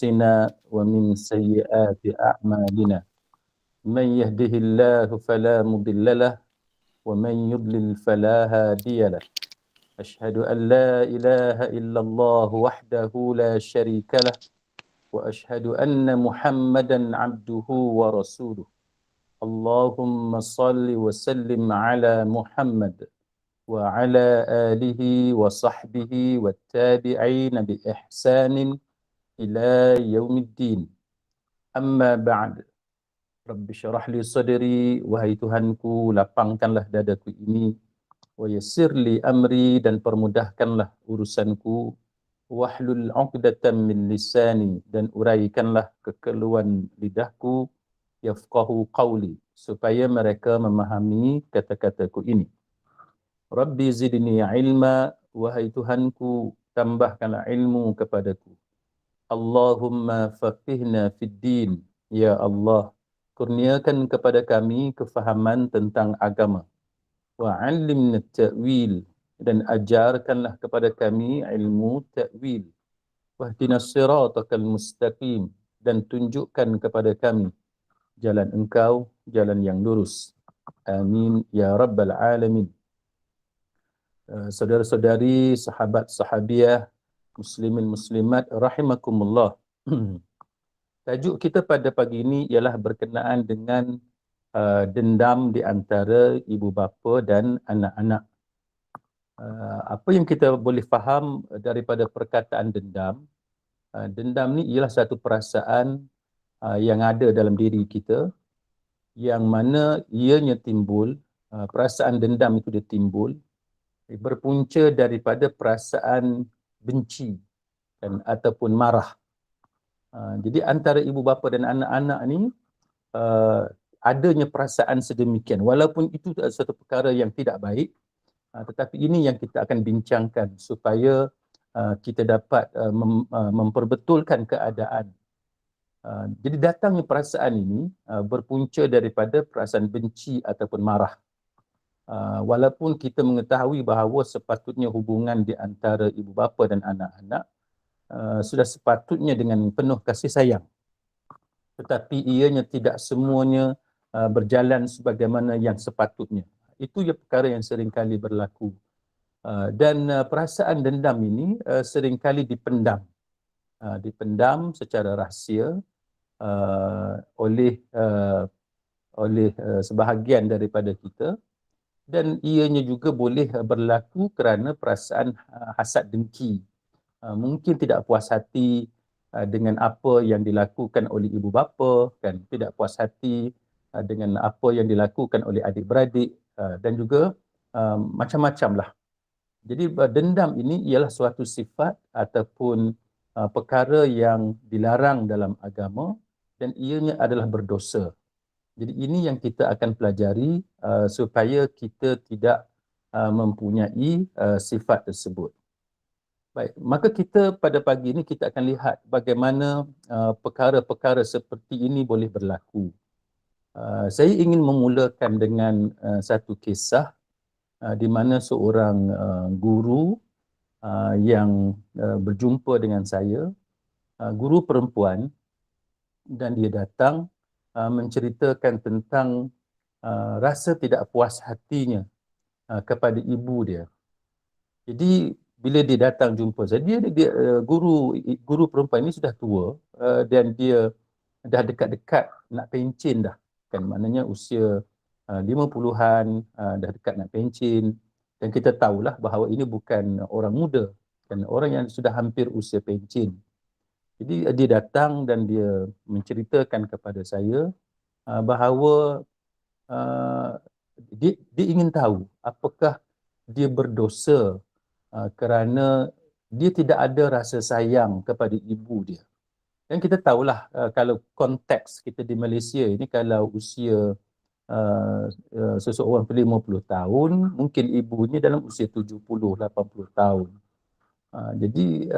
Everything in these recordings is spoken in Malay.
أنفسنا ومن سيئات أعمالنا من يهده الله فلا مضل له ومن يضلل فلا هادي له أشهد أن لا إله إلا الله وحده لا شريك له وأشهد أن محمدا عبده ورسوله اللهم صل وسلم على محمد وعلى آله وصحبه والتابعين بإحسان إلى يوم الدين. Amma ba'd. Rabbi syarah li sadri, wahai Tuhanku, lapangkanlah dadaku ini, wa yassir li amri, dan permudahkanlah urusanku, wahlul 'uqdatam min lisani, dan uraikanlah kekeluhan lidahku, yafqahu qawli, supaya mereka memahami kata-kataku ini. Rabbi zidni ilma, wahai Tuhanku, tambahkanlah ilmu kepadaku. Allahumma faqihna fid din, ya Allah, kurniakan kepada kami kefahaman tentang agama. Wa 'allimna ta'wil, dan ajarkanlah kepada kami ilmu ta'wil. Wahdinas siratal mustaqim, dan tunjukkan kepada kami jalan Engkau, jalan yang lurus. Amin ya rabbal alamin. Saudara-saudari, sahabat-sahabiah, muslimin muslimat rahimakumullah. Tajuk kita pada pagi ini ialah berkenaan dengan dendam di antara ibu bapa dan anak-anak. Apa yang kita boleh faham daripada perkataan dendam? Dendam ni ialah satu perasaan yang ada dalam diri kita, yang mana ianya timbul, perasaan dendam itu dia timbul berpunca daripada perasaan benci dan ataupun marah. Jadi antara ibu bapa dan anak-anak ni adanya perasaan sedemikian, walaupun itu satu perkara yang tidak baik, tetapi ini yang kita akan bincangkan supaya kita dapat memperbetulkan keadaan. Jadi datangnya perasaan ini berpunca daripada perasaan benci ataupun marah. Walaupun kita mengetahui bahawa sepatutnya hubungan di antara ibu bapa dan anak-anak sudah sepatutnya dengan penuh kasih sayang, tetapi ianya tidak semuanya berjalan sebagaimana yang sepatutnya. Itu ya perkara yang seringkali berlaku. Dan perasaan dendam ini seringkali dipendam. Dipendam secara rahsia oleh sebahagian daripada kita, dan ianya juga boleh berlaku kerana perasaan hasad dengki. Mungkin tidak puas hati dengan apa yang dilakukan oleh ibu bapa, kan, tidak puas hati dengan apa yang dilakukan oleh adik-beradik, dan juga macam-macam lah. Jadi dendam ini ialah suatu sifat ataupun perkara yang dilarang dalam agama, dan ianya adalah berdosa. Jadi ini yang kita akan pelajari supaya kita tidak mempunyai sifat tersebut. Baik, maka kita pada pagi ini kita akan lihat bagaimana perkara-perkara seperti ini boleh berlaku. Saya ingin memulakan dengan satu kisah di mana seorang guru yang berjumpa dengan saya, guru perempuan, dan dia datang menceritakan tentang rasa tidak puas hatinya kepada ibu dia. Jadi bila dia datang jumpa saya, guru perempuan ini sudah tua, dan dia dah dekat-dekat nak pencen dah, kan, maknanya usia 50-an, dah dekat nak pencen, dan kita tahulah bahawa ini bukan orang muda, kan, orang yang sudah hampir usia pencen. Jadi dia datang dan dia menceritakan kepada saya bahawa dia ingin tahu apakah dia berdosa kerana dia tidak ada rasa sayang kepada ibu dia. Dan kita tahulah kalau konteks kita di Malaysia ini, kalau usia seseorang 50 tahun, mungkin ibunya dalam usia 70, 80 tahun. Jadi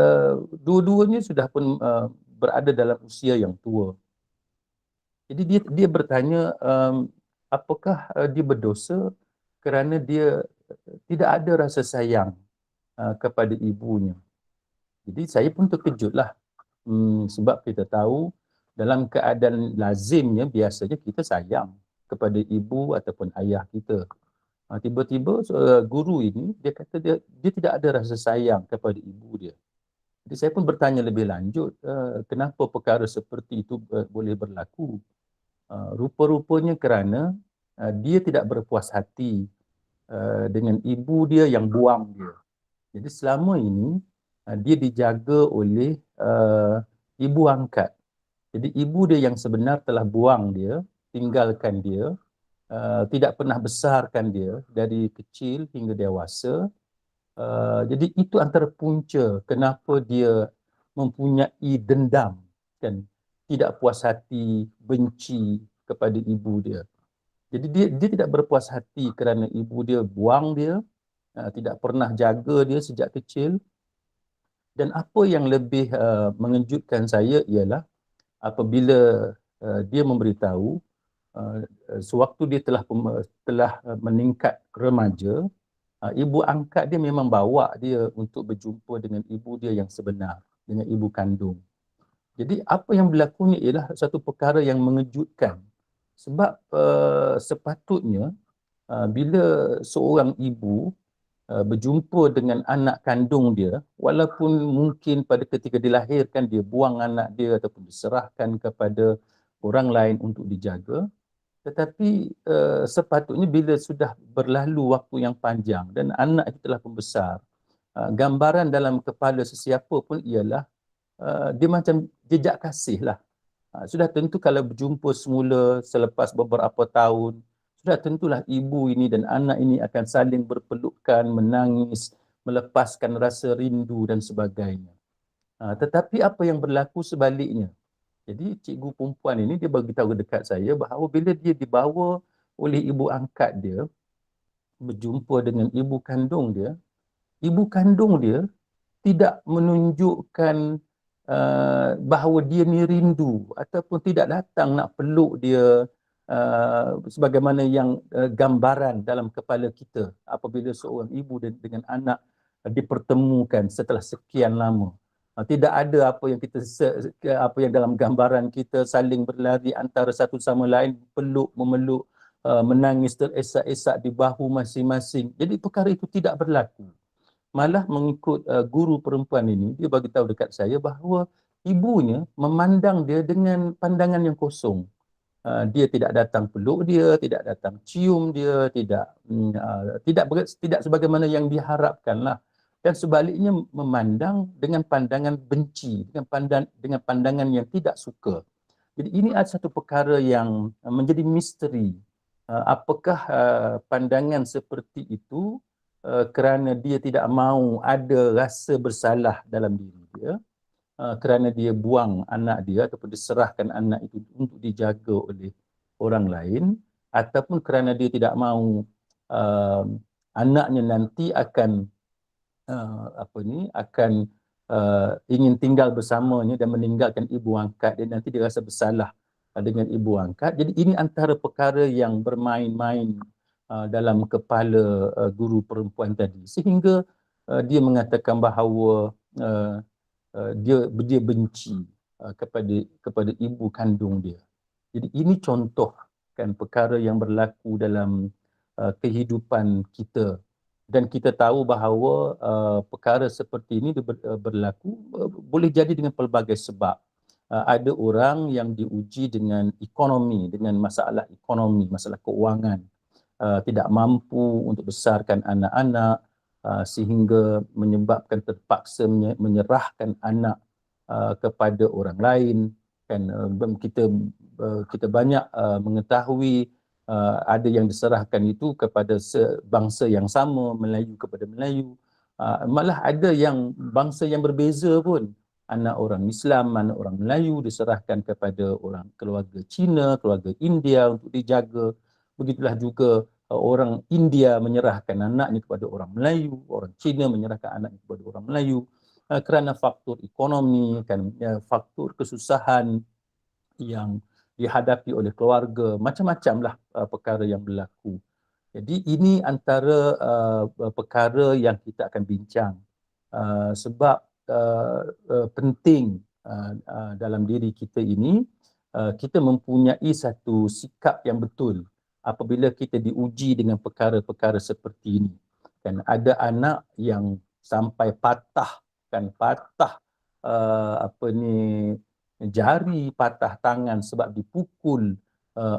dua-duanya sudah pun berada dalam usia yang tua. Jadi dia bertanya apakah dia berdosa kerana dia tidak ada rasa sayang kepada ibunya. Jadi saya pun terkejutlah. Sebab kita tahu dalam keadaan lazimnya biasanya kita sayang kepada ibu ataupun ayah kita. Tiba-tiba guru ini dia kata dia tidak ada rasa sayang kepada ibu dia. Jadi saya pun bertanya lebih lanjut, kenapa perkara seperti itu boleh berlaku? Rupa-rupanya kerana dia tidak berpuas hati dengan ibu dia yang buang dia. Jadi selama ini dia dijaga oleh ibu angkat. Jadi ibu dia yang sebenar telah buang dia, tinggalkan dia, tidak pernah besarkan dia dari kecil hingga dewasa. Jadi itu antara punca kenapa dia mempunyai dendam, kan, tidak puas hati, benci kepada ibu dia. Jadi dia tidak berpuas hati kerana ibu dia buang dia, tidak pernah jaga dia sejak kecil. Dan apa yang lebih mengejutkan saya ialah apabila dia memberitahu sewaktu dia telah meningkat remaja, ibu angkat dia memang bawa dia untuk berjumpa dengan ibu dia yang sebenar, dengan ibu kandung. Jadi apa yang berlaku ni ialah satu perkara yang mengejutkan. Sebab sepatutnya bila seorang ibu berjumpa dengan anak kandung dia, walaupun mungkin pada ketika dilahirkan dia buang anak dia ataupun diserahkan kepada orang lain untuk dijaga, tetapi sepatutnya bila sudah berlalu waktu yang panjang dan anak itu telah membesar, gambaran dalam kepala sesiapa pun ialah dia macam jejak kasih lah. Sudah tentu kalau berjumpa semula selepas beberapa tahun, sudah tentulah ibu ini dan anak ini akan saling berpelukan, menangis, melepaskan rasa rindu dan sebagainya. Tetapi apa yang berlaku sebaliknya? Jadi cikgu perempuan ini dia beritahu dekat saya bahawa bila dia dibawa oleh ibu angkat dia berjumpa dengan ibu kandung dia tidak menunjukkan bahawa dia ni rindu ataupun tidak datang nak peluk dia sebagaimana yang gambaran dalam kepala kita apabila seorang ibu dengan anak dipertemukan setelah sekian lama. Tidak ada apa yang apa yang dalam gambaran kita saling berlari antara satu sama lain, peluk, memeluk, menangis teresak-esak di bahu masing-masing. Jadi perkara itu tidak berlaku. Malah mengikut guru perempuan ini, dia bagi tahu dekat saya bahawa ibunya memandang dia dengan pandangan yang kosong. Dia tidak datang peluk dia, tidak datang cium dia, tidak sebagaimana yang diharapkan lah. Dan sebaliknya memandang dengan pandangan benci, dengan pandangan yang tidak suka. Jadi ini adalah satu perkara yang menjadi misteri. Apakah pandangan seperti itu kerana dia tidak mahu ada rasa bersalah dalam diri dia, kerana dia buang anak dia ataupun diserahkan anak itu untuk dijaga oleh orang lain, ataupun kerana dia tidak mahu anaknya nanti akan ingin tinggal bersamanya dan meninggalkan ibu angkat dia, nanti dia rasa bersalah dengan ibu angkat. Jadi ini antara perkara yang bermain-main dalam kepala guru perempuan tadi, sehingga dia mengatakan bahawa dia benci kepada ibu kandung dia. Jadi ini contoh kan perkara yang berlaku dalam kehidupan kita, dan kita tahu bahawa perkara seperti ini berlaku boleh jadi dengan pelbagai sebab. Ada orang yang diuji dengan ekonomi, dengan masalah ekonomi, masalah keuangan, tidak mampu untuk besarkan anak-anak, sehingga menyebabkan terpaksa menyerahkan anak kepada orang lain. Kan kita banyak mengetahui ada yang diserahkan itu kepada bangsa yang sama, Melayu kepada Melayu. Malah ada yang bangsa yang berbeza pun, anak orang Islam, anak orang Melayu diserahkan kepada orang keluarga Cina, keluarga India untuk dijaga. Begitulah juga orang India menyerahkan anaknya kepada orang Melayu, orang Cina menyerahkan anaknya kepada orang Melayu, kerana faktor ekonomi, kan, faktor kesusahan yang dihadapi oleh keluarga, macam-macamlah perkara yang berlaku. Jadi ini antara perkara yang kita akan bincang, sebab penting dalam diri kita ini, kita mempunyai satu sikap yang betul apabila kita diuji dengan perkara-perkara seperti ini. Kan ada anak yang sampai patah jari, patah tangan sebab dipukul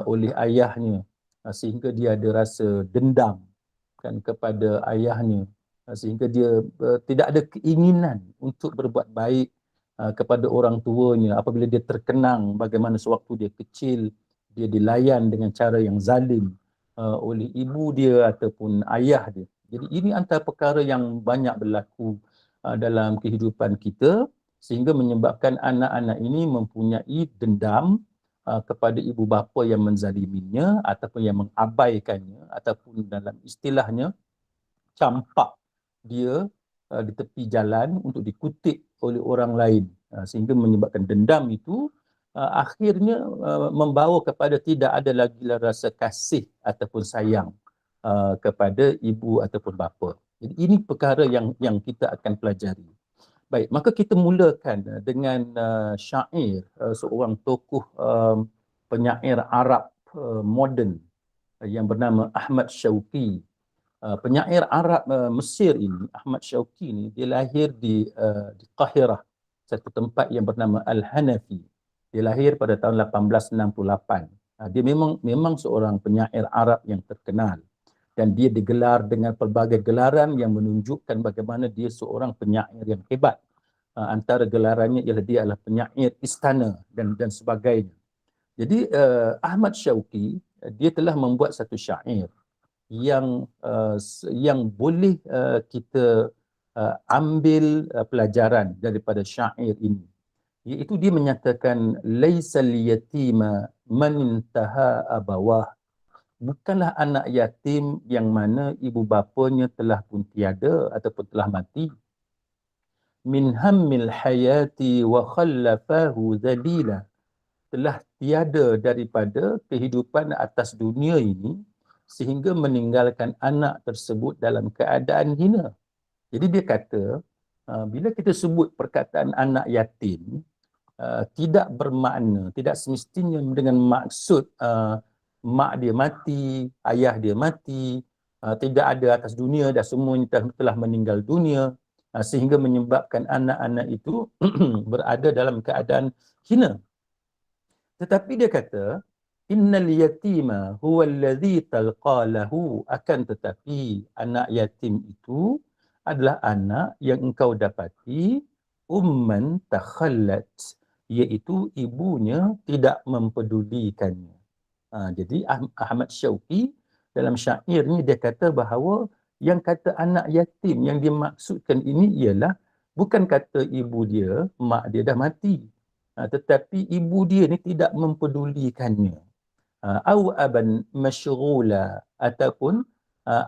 oleh ayahnya, sehingga dia ada rasa dendam kan kepada ayahnya, sehingga dia tidak ada keinginan untuk berbuat baik kepada orang tuanya apabila dia terkenang bagaimana sewaktu dia kecil dia dilayan dengan cara yang zalim oleh ibu dia ataupun ayah dia. Jadi ini antara perkara yang banyak berlaku dalam kehidupan kita sehingga menyebabkan anak-anak ini mempunyai dendam kepada ibu bapa yang menzaliminya ataupun yang mengabaikannya, ataupun dalam istilahnya campak dia di tepi jalan untuk dikutip oleh orang lain, sehingga menyebabkan dendam itu akhirnya membawa kepada tidak ada lagi rasa kasih ataupun sayang kepada ibu ataupun bapa. Jadi ini perkara yang kita akan pelajari. Baik, maka kita mulakan dengan syair seorang tokoh penyair Arab moden yang bernama Ahmad Syauqi. Penyair Arab Mesir ini, Ahmad Syauqi ini, dia lahir di Qahirah, satu tempat yang bernama Al-Hanafi. Dia lahir pada tahun 1868. Dia memang seorang penyair Arab yang terkenal dan dia digelar dengan pelbagai gelaran yang menunjukkan bagaimana dia seorang penyair yang hebat. Antara gelarannya ialah dia adalah penyair istana dan sebagainya. Jadi Ahmad Syauqi dia telah membuat satu syair yang boleh kita ambil pelajaran daripada syair ini, iaitu dia menyatakan laisal yatima man intaha abawah, bukanlah anak yatim yang mana ibu bapanya telah pun tiada ataupun telah mati, min hammil hayati wa khallafahu dhalila, telah tiada daripada kehidupan atas dunia ini sehingga meninggalkan anak tersebut dalam keadaan hina. Jadi dia kata, bila kita sebut perkataan anak yatim, tidak bermakna, tidak semestinya dengan maksud mak dia mati, ayah dia mati, tidak ada atas dunia, dah semuanya telah meninggal dunia, sehingga menyebabkan anak-anak itu berada dalam keadaan hina. Tetapi dia kata, innal yatima huwa alladhi talqa lahu, akan tetapi anak yatim itu adalah anak yang engkau dapati umman takhallat, iaitu ibunya tidak mempedulikannya. Jadi Ahmad Syauqi dalam syairnya dia kata bahawa yang kata anak yatim yang dimaksudkan ini ialah bukan kata ibu dia, mak dia dah mati, tetapi ibu dia ni tidak mempedulikannya. Au aban masyghula, ataupun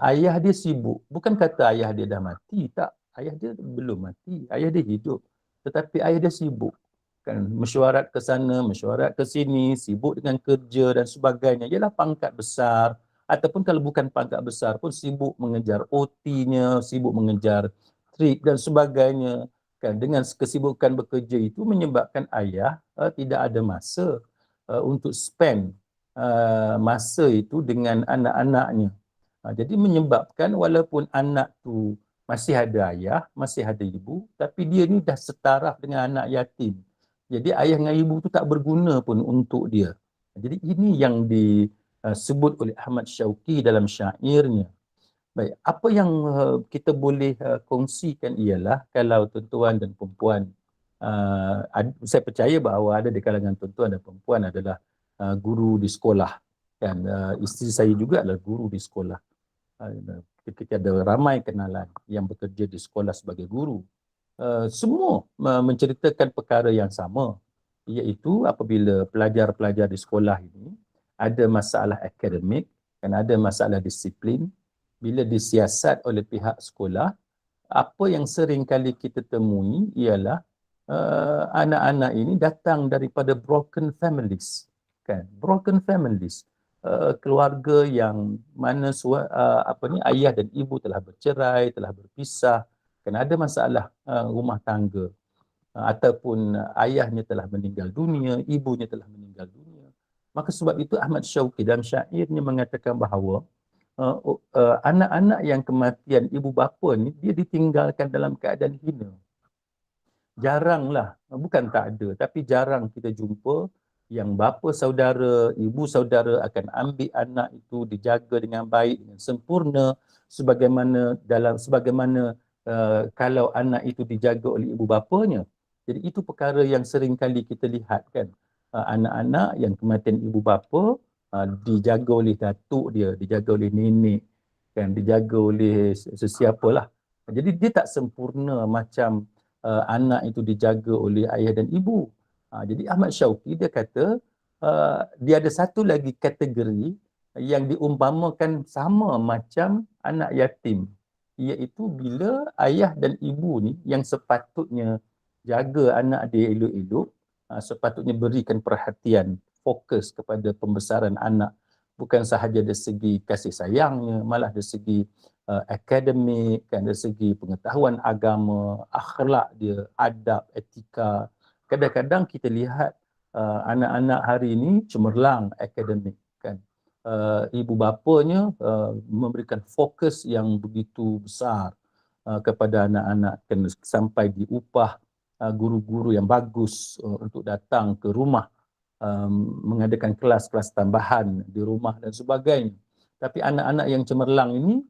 ayah dia sibuk. Bukan kata ayah dia dah mati, tak. Ayah dia belum mati, ayah dia hidup. Tetapi ayah dia sibuk. Kan, mesyuarat ke sana, mesyuarat ke sini, sibuk dengan kerja dan sebagainya. Ialah pangkat besar, ataupun kalau bukan pangkat besar pun sibuk mengejar OT-nya, sibuk mengejar trip dan sebagainya. Kan, dengan kesibukan bekerja itu menyebabkan ayah tidak ada masa untuk spend masa itu dengan anak-anaknya. Jadi menyebabkan walaupun anak tu masih ada ayah, masih ada ibu, tapi dia ni dah setaraf dengan anak yatim. Jadi ayah dengan ibu tu tak berguna pun untuk dia. Jadi ini yang disebut oleh Ahmad Syauqi dalam syairnya. Baik, apa yang kita boleh kongsikan ialah kalau tuan-tuan dan perempuan, saya percaya bahawa ada di kalangan tuan-tuan dan perempuan adalah guru di sekolah, dan isteri saya juga adalah guru di sekolah. Kita ada ramai kenalan yang bekerja di sekolah sebagai guru. Semua menceritakan perkara yang sama, iaitu apabila pelajar-pelajar di sekolah ini ada masalah akademik dan ada masalah disiplin, bila disiasat oleh pihak sekolah, apa yang sering kali kita temui ialah anak-anak ini datang daripada broken families, kan? Broken families, keluarga yang mana ayah dan ibu telah bercerai, telah berpisah, kan ada masalah rumah tangga. ataupun ayahnya telah meninggal dunia, ibunya telah meninggal dunia. Maka sebab itu Ahmad Syauqi dalam syairnya mengatakan bahawa anak-anak yang kematian ibu bapa ni dia ditinggalkan dalam keadaan hina. Jaranglah, bukan tak ada, tapi jarang kita jumpa yang bapa saudara, ibu saudara akan ambil anak itu dijaga dengan baik, dengan sempurna sebagaimana kalau anak itu dijaga oleh ibu bapanya. Jadi itu perkara yang sering kali kita lihat kan. Anak-anak yang kematian ibu bapa dijaga oleh datuk dia, dijaga oleh nenek, kan, dijaga oleh sesiapalah. Jadi dia tak sempurna macam anak itu dijaga oleh ayah dan ibu. Jadi Ahmad Syauqi dia kata dia ada satu lagi kategori yang diumpamakan sama macam anak yatim, iaitu bila ayah dan ibu ni yang sepatutnya jaga anak dia elok-elok, sepatutnya berikan perhatian, fokus kepada pembesaran anak, bukan sahaja dari segi kasih sayangnya, malah dari segi akademik, kan, dari segi pengetahuan agama, akhlak dia, adab, etika. Kadang-kadang kita lihat anak-anak hari ini cemerlang akademik, kan. Ibu bapanya memberikan fokus yang begitu besar kepada anak-anak, kan, sampai diupah guru-guru yang bagus untuk datang ke rumah, mengadakan kelas-kelas tambahan di rumah dan sebagainya. Tapi anak-anak yang cemerlang ini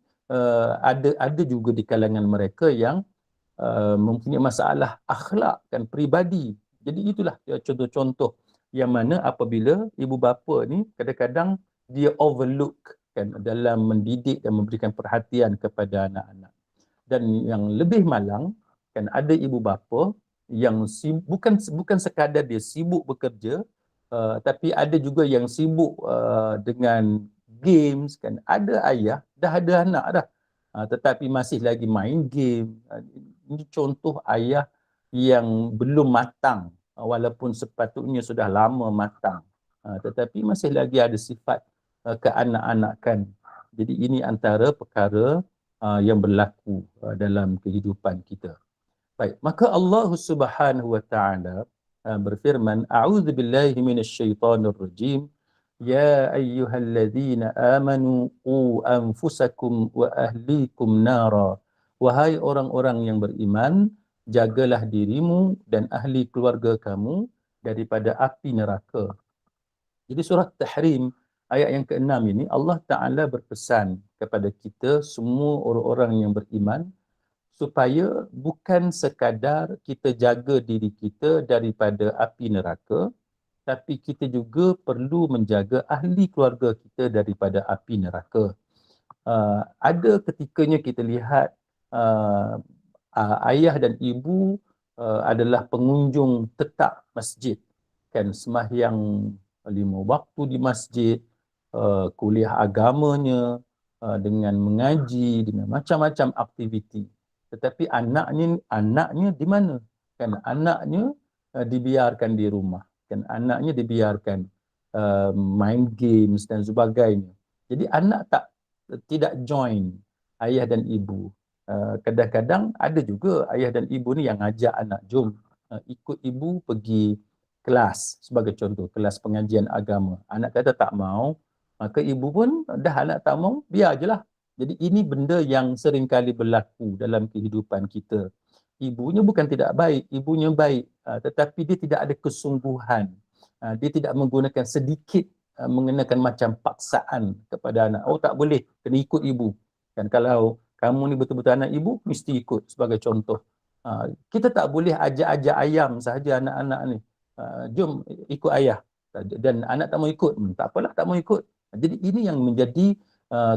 ada juga di kalangan mereka yang mempunyai masalah akhlak, kan, peribadi. Jadi itulah contoh-contoh yang mana apabila ibu bapa ni kadang-kadang dia overlook, kan, dalam mendidik dan memberikan perhatian kepada anak-anak. Dan yang lebih malang, kan, ada ibu bapa yang bukan sekadar dia sibuk bekerja, tapi ada juga yang sibuk dengan games, kan. Ada ayah dah ada anak dah, tetapi masih lagi main game. Ini contoh ayah yang belum matang, walaupun sepatutnya sudah lama matang, tetapi masih lagi ada sifat keanak-anakan. Jadi ini antara perkara yang berlaku dalam kehidupan kita. Baik, maka Allah Subhanahu wa taala berfirman, a'udzubillahi minasyaitonirrajim. Ya ayyuhalladzina amanu qu anfusakum wa ahlikum nara. Wahai orang-orang yang beriman, jagalah dirimu dan ahli keluarga kamu daripada api neraka. Jadi surah Tahrim ayat yang ke-6 ini Allah Ta'ala berpesan kepada kita semua orang-orang yang beriman supaya bukan sekadar kita jaga diri kita daripada api neraka, tapi kita juga perlu menjaga ahli keluarga kita daripada api neraka. Ada ketikanya kita lihat ayah dan ibu adalah pengunjung tetap masjid, kan, sembahyang 5 waktu di masjid, kuliah agamanya, dengan mengaji, dengan macam-macam aktiviti. Tetapi anaknya di mana? Kan anaknya dibiarkan di rumah, kan anaknya dibiarkan main games dan sebagainya. Jadi anak tidak join ayah dan ibu. Kadang-kadang ada juga ayah dan ibu ni yang ajak anak, jom ikut ibu pergi kelas, sebagai contoh kelas pengajian agama. Anak kata tak mau, maka ibu pun dah anak tak mau, biar je lah. Jadi ini benda yang sering kali berlaku dalam kehidupan kita. Ibunya bukan tidak baik, ibunya baik, tetapi dia tidak ada kesungguhan. Dia tidak menggunakan sedikit mengenakan macam paksaan kepada anak. Oh tak boleh, kena ikut ibu. Kan kalau kamu ni betul-betul anak ibu, mesti ikut, sebagai contoh. Kita tak boleh ajak-ajak ayam sahaja anak-anak ni. Jom ikut ayah. Dan anak tak mau ikut, tak apalah tak mau ikut. Jadi ini yang menjadi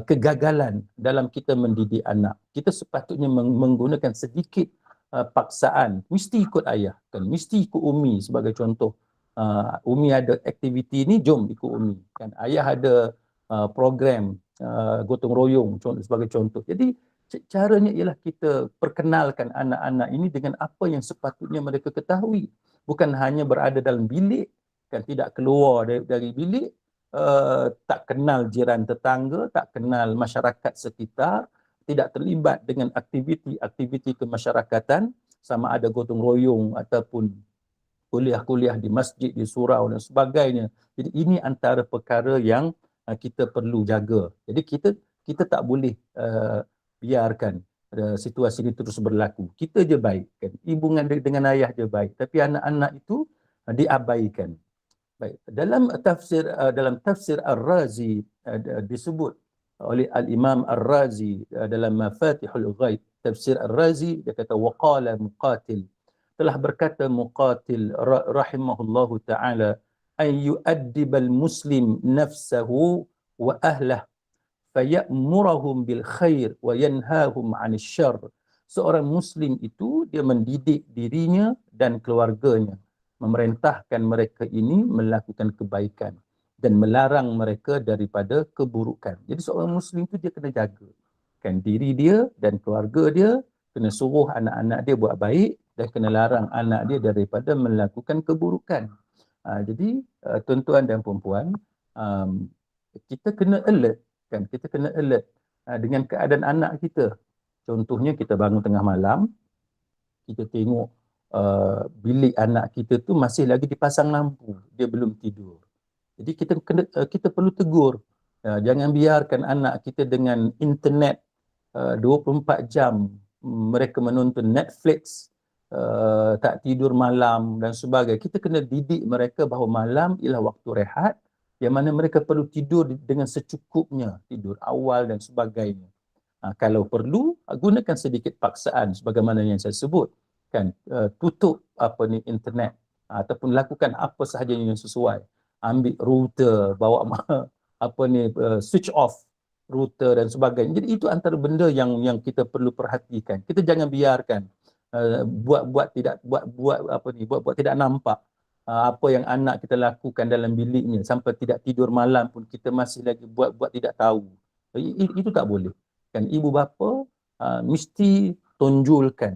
kegagalan dalam kita mendidik anak. Kita sepatutnya menggunakan sedikit paksaan. Mesti ikut ayah, kan? Mesti ikut umi, sebagai contoh. Umi ada aktiviti ni, jom ikut umi. Kan? Ayah ada program gotong royong, sebagai contoh. Jadi caranya ialah kita perkenalkan anak-anak ini dengan apa yang sepatutnya mereka ketahui. Bukan hanya berada dalam bilik, kan, tidak keluar dari bilik, tak kenal jiran tetangga, tak kenal masyarakat sekitar, tidak terlibat dengan aktiviti-aktiviti kemasyarakatan, sama ada gotong royong ataupun kuliah-kuliah di masjid, di surau dan sebagainya. Jadi ini antara perkara yang kita perlu jaga. Jadi kita tak boleh biarkan situasi ini terus berlaku. Kita je baik kan. Ibu dengan ayah je baik, tapi anak-anak itu diabaikan. Baik, dalam tafsir Ar-Razi disebut oleh Al-Imam Ar-Razi dalam Mafatihul Ghaib, tafsir Ar-Razi, dia kata waqala Muqatil, telah berkata Muqatil rahimahullahu taala, ay yu'addibal muslim nafsahu wa ahlah fayamurahum bil khair wa yanhahum 'anil syarr. Seorang muslim itu dia mendidik dirinya dan keluarganya, memerintahkan mereka ini melakukan kebaikan dan melarang mereka daripada keburukan. Jadi seorang muslim itu dia kena jaga kan diri dia dan keluarga dia, kena suruh anak-anak dia buat baik dan kena larang anak dia daripada melakukan keburukan. Jadi tuan-tuan dan puan-puan, kita kena alert kan, kita kena alert dengan keadaan anak kita. Contohnya kita bangun tengah malam, kita tengok bilik anak kita tu masih lagi dipasang lampu, dia belum tidur. Jadi kita perlu tegur. Jangan biarkan anak kita dengan internet 24 jam mereka menonton Netflix, tak tidur malam dan sebagainya. Kita kena didik mereka bahawa malam ialah waktu rehat, yang mana mereka perlu tidur dengan secukupnya, tidur awal dan sebagainya. Kalau perlu, gunakan sedikit paksaan sebagaimana yang saya sebut kan, tutup internet, ataupun lakukan apa sahaja yang sesuai. Ambil router, bawa switch off router dan sebagainya. Jadi itu antara benda yang kita perlu perhatikan. Kita jangan biarkan buat tidak nampak apa yang anak kita lakukan dalam biliknya, sampai tidak tidur malam pun kita masih lagi buat tidak tahu. Itu tak boleh. Kan ibu bapa mesti tonjolkan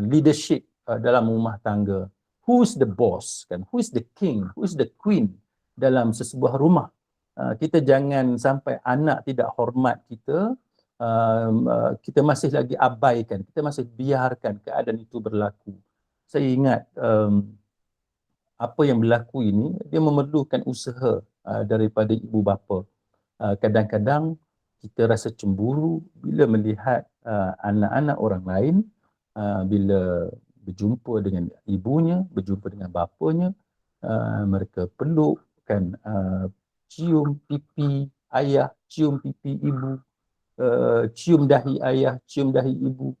leadership dalam rumah tangga. Who is the boss kan? Who is the king? Who is the queen dalam sesebuah rumah? Kita jangan sampai anak tidak hormat kita, kita masih lagi abaikan, kita masih biarkan keadaan itu berlaku. Saya ingat apa yang berlaku ini, dia memerlukan usaha daripada ibu bapa. Kadang-kadang kita rasa cemburu bila melihat anak-anak orang lain bila berjumpa dengan ibunya, berjumpa dengan bapanya, mereka peluk kan, cium pipi ayah, cium pipi ibu, cium dahi ayah, cium dahi ibu.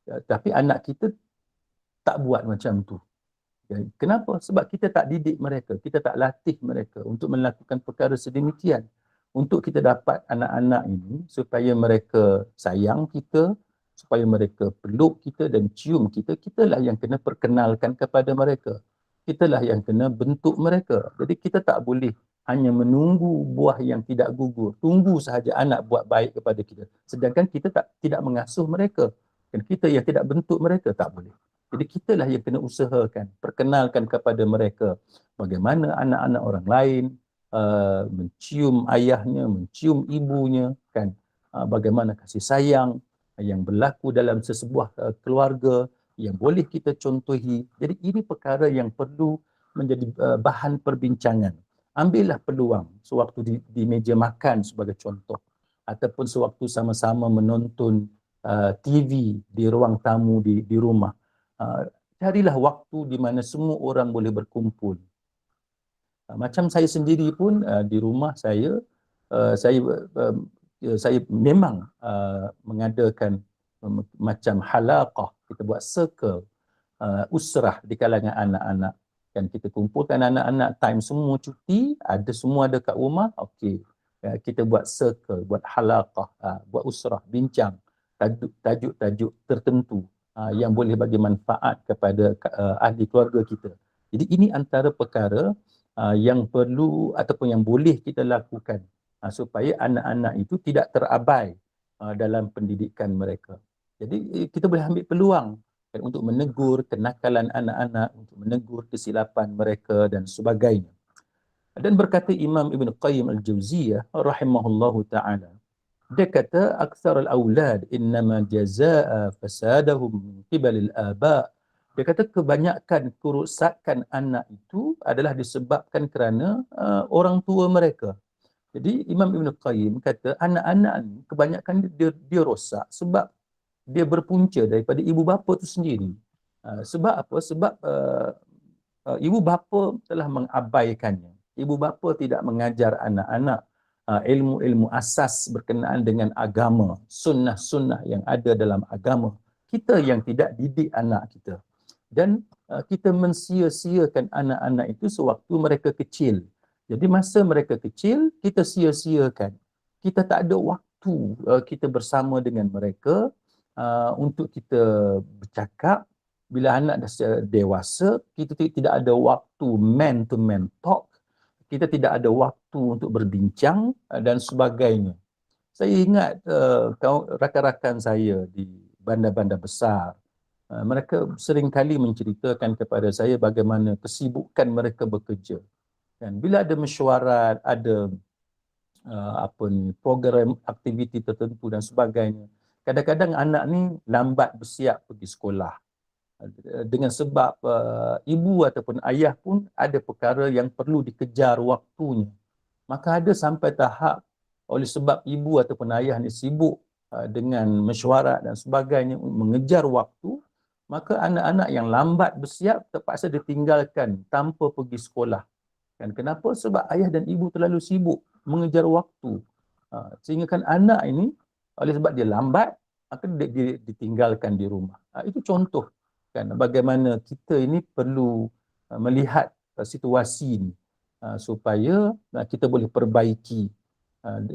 Tapi anak kita tak buat macam tu. Kenapa? Sebab kita tak didik mereka, kita tak latih mereka untuk melakukan perkara sedemikian. Untuk kita dapat anak-anak ini supaya mereka sayang kita, supaya mereka peluk kita dan cium kita, kitalah yang kena perkenalkan kepada mereka. Kitalah yang kena bentuk mereka. Jadi kita tak boleh hanya menunggu buah yang tidak gugur. Tunggu sahaja anak buat baik kepada kita. Sedangkan kita tidak mengasuh mereka. Dan kita yang tidak bentuk mereka, tak boleh. Jadi kitalah yang kena usahakan, perkenalkan kepada mereka bagaimana anak-anak orang lain mencium ayahnya, mencium ibunya, kan? Bagaimana kasih sayang yang berlaku dalam sesebuah keluarga yang boleh kita contohi. Jadi ini perkara yang perlu menjadi bahan perbincangan. Ambillah peluang sewaktu di meja makan sebagai contoh, ataupun sewaktu sama-sama menonton TV di ruang tamu di rumah. Carilah waktu di mana semua orang boleh berkumpul. Macam saya sendiri pun di rumah saya memang mengadakan macam halaqah, kita buat circle usrah di kalangan anak-anak. Dan kita kumpulkan anak-anak, time semua cuti, semua ada kat rumah, okey. Kita buat circle, buat halaqah, buat usrah, bincang tajuk-tajuk tertentu yang boleh bagi manfaat kepada ahli keluarga kita. Jadi ini antara perkara yang perlu ataupun yang boleh kita lakukan supaya anak-anak itu tidak terabai dalam pendidikan mereka. Jadi kita boleh ambil peluang untuk menegur kenakalan anak-anak, untuk menegur kesilapan mereka dan sebagainya. Dan berkata Imam Ibn Qayyim Al-Jauziyah rahimahullahu ta'ala, Dia kata aktsarul aulad innama jazaa fasadahum min qibalil aba. Dia kata kebanyakan kerosakan anak itu adalah disebabkan kerana orang tua mereka. Jadi Imam Ibn Qayyim kata anak-anak ni kebanyakan dia rosak sebab dia berpunca daripada ibu bapa tu sendiri. Sebab apa? Sebab ibu bapa telah mengabaikannya. Ibu bapa tidak mengajar anak-anak ilmu-ilmu asas berkenaan dengan agama, sunnah-sunnah yang ada dalam agama. Kita yang tidak didik anak kita. Dan kita mensia-siakan anak-anak itu sewaktu mereka kecil. Jadi masa mereka kecil, kita sia-siakan. Kita tak ada waktu kita bersama dengan mereka untuk kita bercakap. Bila anak dah dewasa, kita tidak ada waktu man-to-man talk. Kita tidak ada waktu untuk berbincang dan sebagainya. Saya ingat rakan-rakan saya di bandar-bandar besar, mereka seringkali menceritakan kepada saya bagaimana kesibukan mereka bekerja. Dan bila ada mesyuarat, ada program aktiviti tertentu dan sebagainya, kadang-kadang anak ni lambat bersiap pergi sekolah. Dengan sebab ibu ataupun ayah pun ada perkara yang perlu dikejar waktunya. Maka ada sampai tahap oleh sebab ibu ataupun ayah ni sibuk dengan mesyuarat dan sebagainya mengejar waktu, maka anak-anak yang lambat bersiap terpaksa ditinggalkan tanpa pergi sekolah. Kan kenapa? Sebab ayah dan ibu terlalu sibuk mengejar waktu. Sehingga kan anak ini oleh sebab dia lambat, maka dia ditinggalkan di rumah. Itu contoh kan bagaimana kita ini perlu melihat situasi ini supaya kita boleh perbaiki.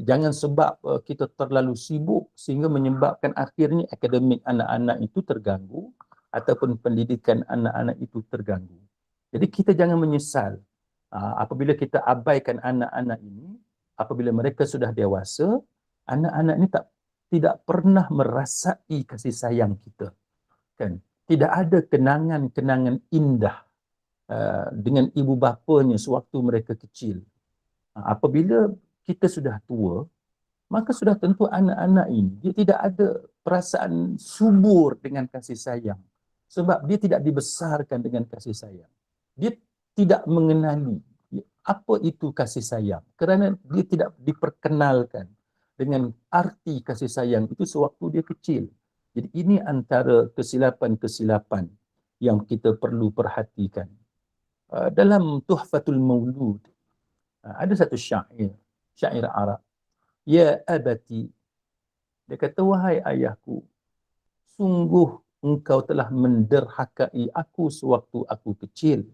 Jangan sebab kita terlalu sibuk sehingga menyebabkan akhirnya akademik anak-anak itu terganggu ataupun pendidikan anak-anak itu terganggu. Jadi kita jangan menyesal apabila kita abaikan anak-anak ini, apabila mereka sudah dewasa, anak-anak ini tidak pernah merasai kasih sayang kita. Kan? Tidak ada kenangan-kenangan indah dengan ibu bapanya sewaktu mereka kecil. Apabila kita sudah tua, maka sudah tentu anak-anak ini dia tidak ada perasaan subur dengan kasih sayang. Sebab dia tidak dibesarkan dengan kasih sayang. Dia tidak mengenali apa itu kasih sayang. Kerana dia tidak diperkenalkan dengan arti kasih sayang itu sewaktu dia kecil. Jadi ini antara kesilapan-kesilapan yang kita perlu perhatikan. Dalam Tuhfatul Maulud, ada satu syair Arab. Ya abati, dia kata, wahai ayahku, sungguh engkau telah menderhakai aku sewaktu aku kecil,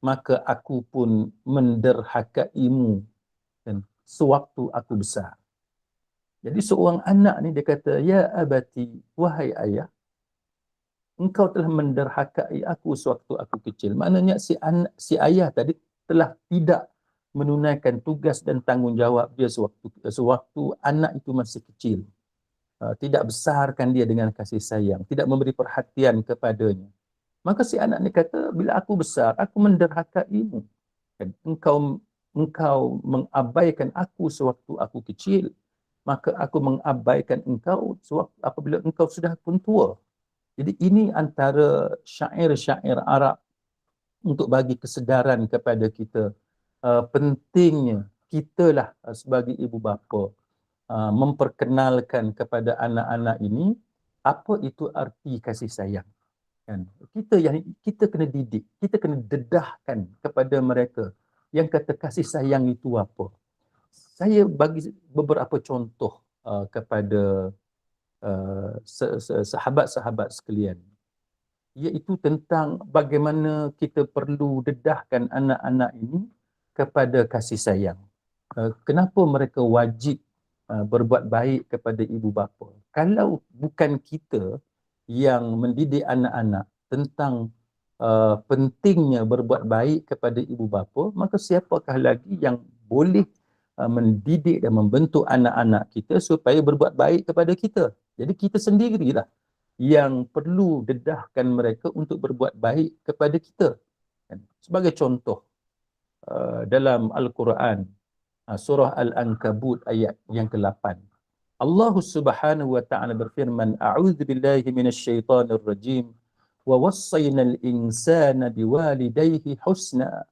maka aku pun menderhakaimu dan sewaktu aku besar. Jadi seorang anak ni dia kata, ya abati, wahai ayah, engkau telah menderhakai aku sewaktu aku kecil. Maknanya si ayah tadi telah tidak menunaikan tugas dan tanggungjawab dia sewaktu anak itu masih kecil. Tidak besarkan dia dengan kasih sayang, tidak memberi perhatian kepadanya. Maka si anak ni kata, bila aku besar, aku menderhakaimu. Engkau mengabaikan aku sewaktu aku kecil, maka aku mengabaikan engkau apabila engkau sudah pun tua. Jadi ini antara syair-syair Arab untuk bagi kesedaran kepada kita. Pentingnya kitalah sebagai ibu bapa memperkenalkan kepada anak-anak ini apa itu arti kasih sayang. Kan? Kita kena didik, kita kena dedahkan kepada mereka yang kata kasih sayang itu apa. Saya bagi beberapa contoh kepada sahabat-sahabat sekalian, iaitu tentang bagaimana kita perlu dedahkan anak-anak ini kepada kasih sayang. Kenapa mereka wajib berbuat baik kepada ibu bapa? Kalau bukan kita yang mendidik anak-anak tentang pentingnya berbuat baik kepada ibu bapa, maka siapakah lagi yang boleh mendidik dan membentuk anak-anak kita supaya berbuat baik kepada kita? Jadi kita sendirilah yang perlu dedahkan mereka untuk berbuat baik kepada kita. Sebagai contoh, dalam Al-Quran, surah Al-Ankabut ayat yang ke-8, Allah Subhanahu wa taala berfirman, a'udzu billahi minasyaitonir rajim, wa wassaynal insana biwalidayhi husna.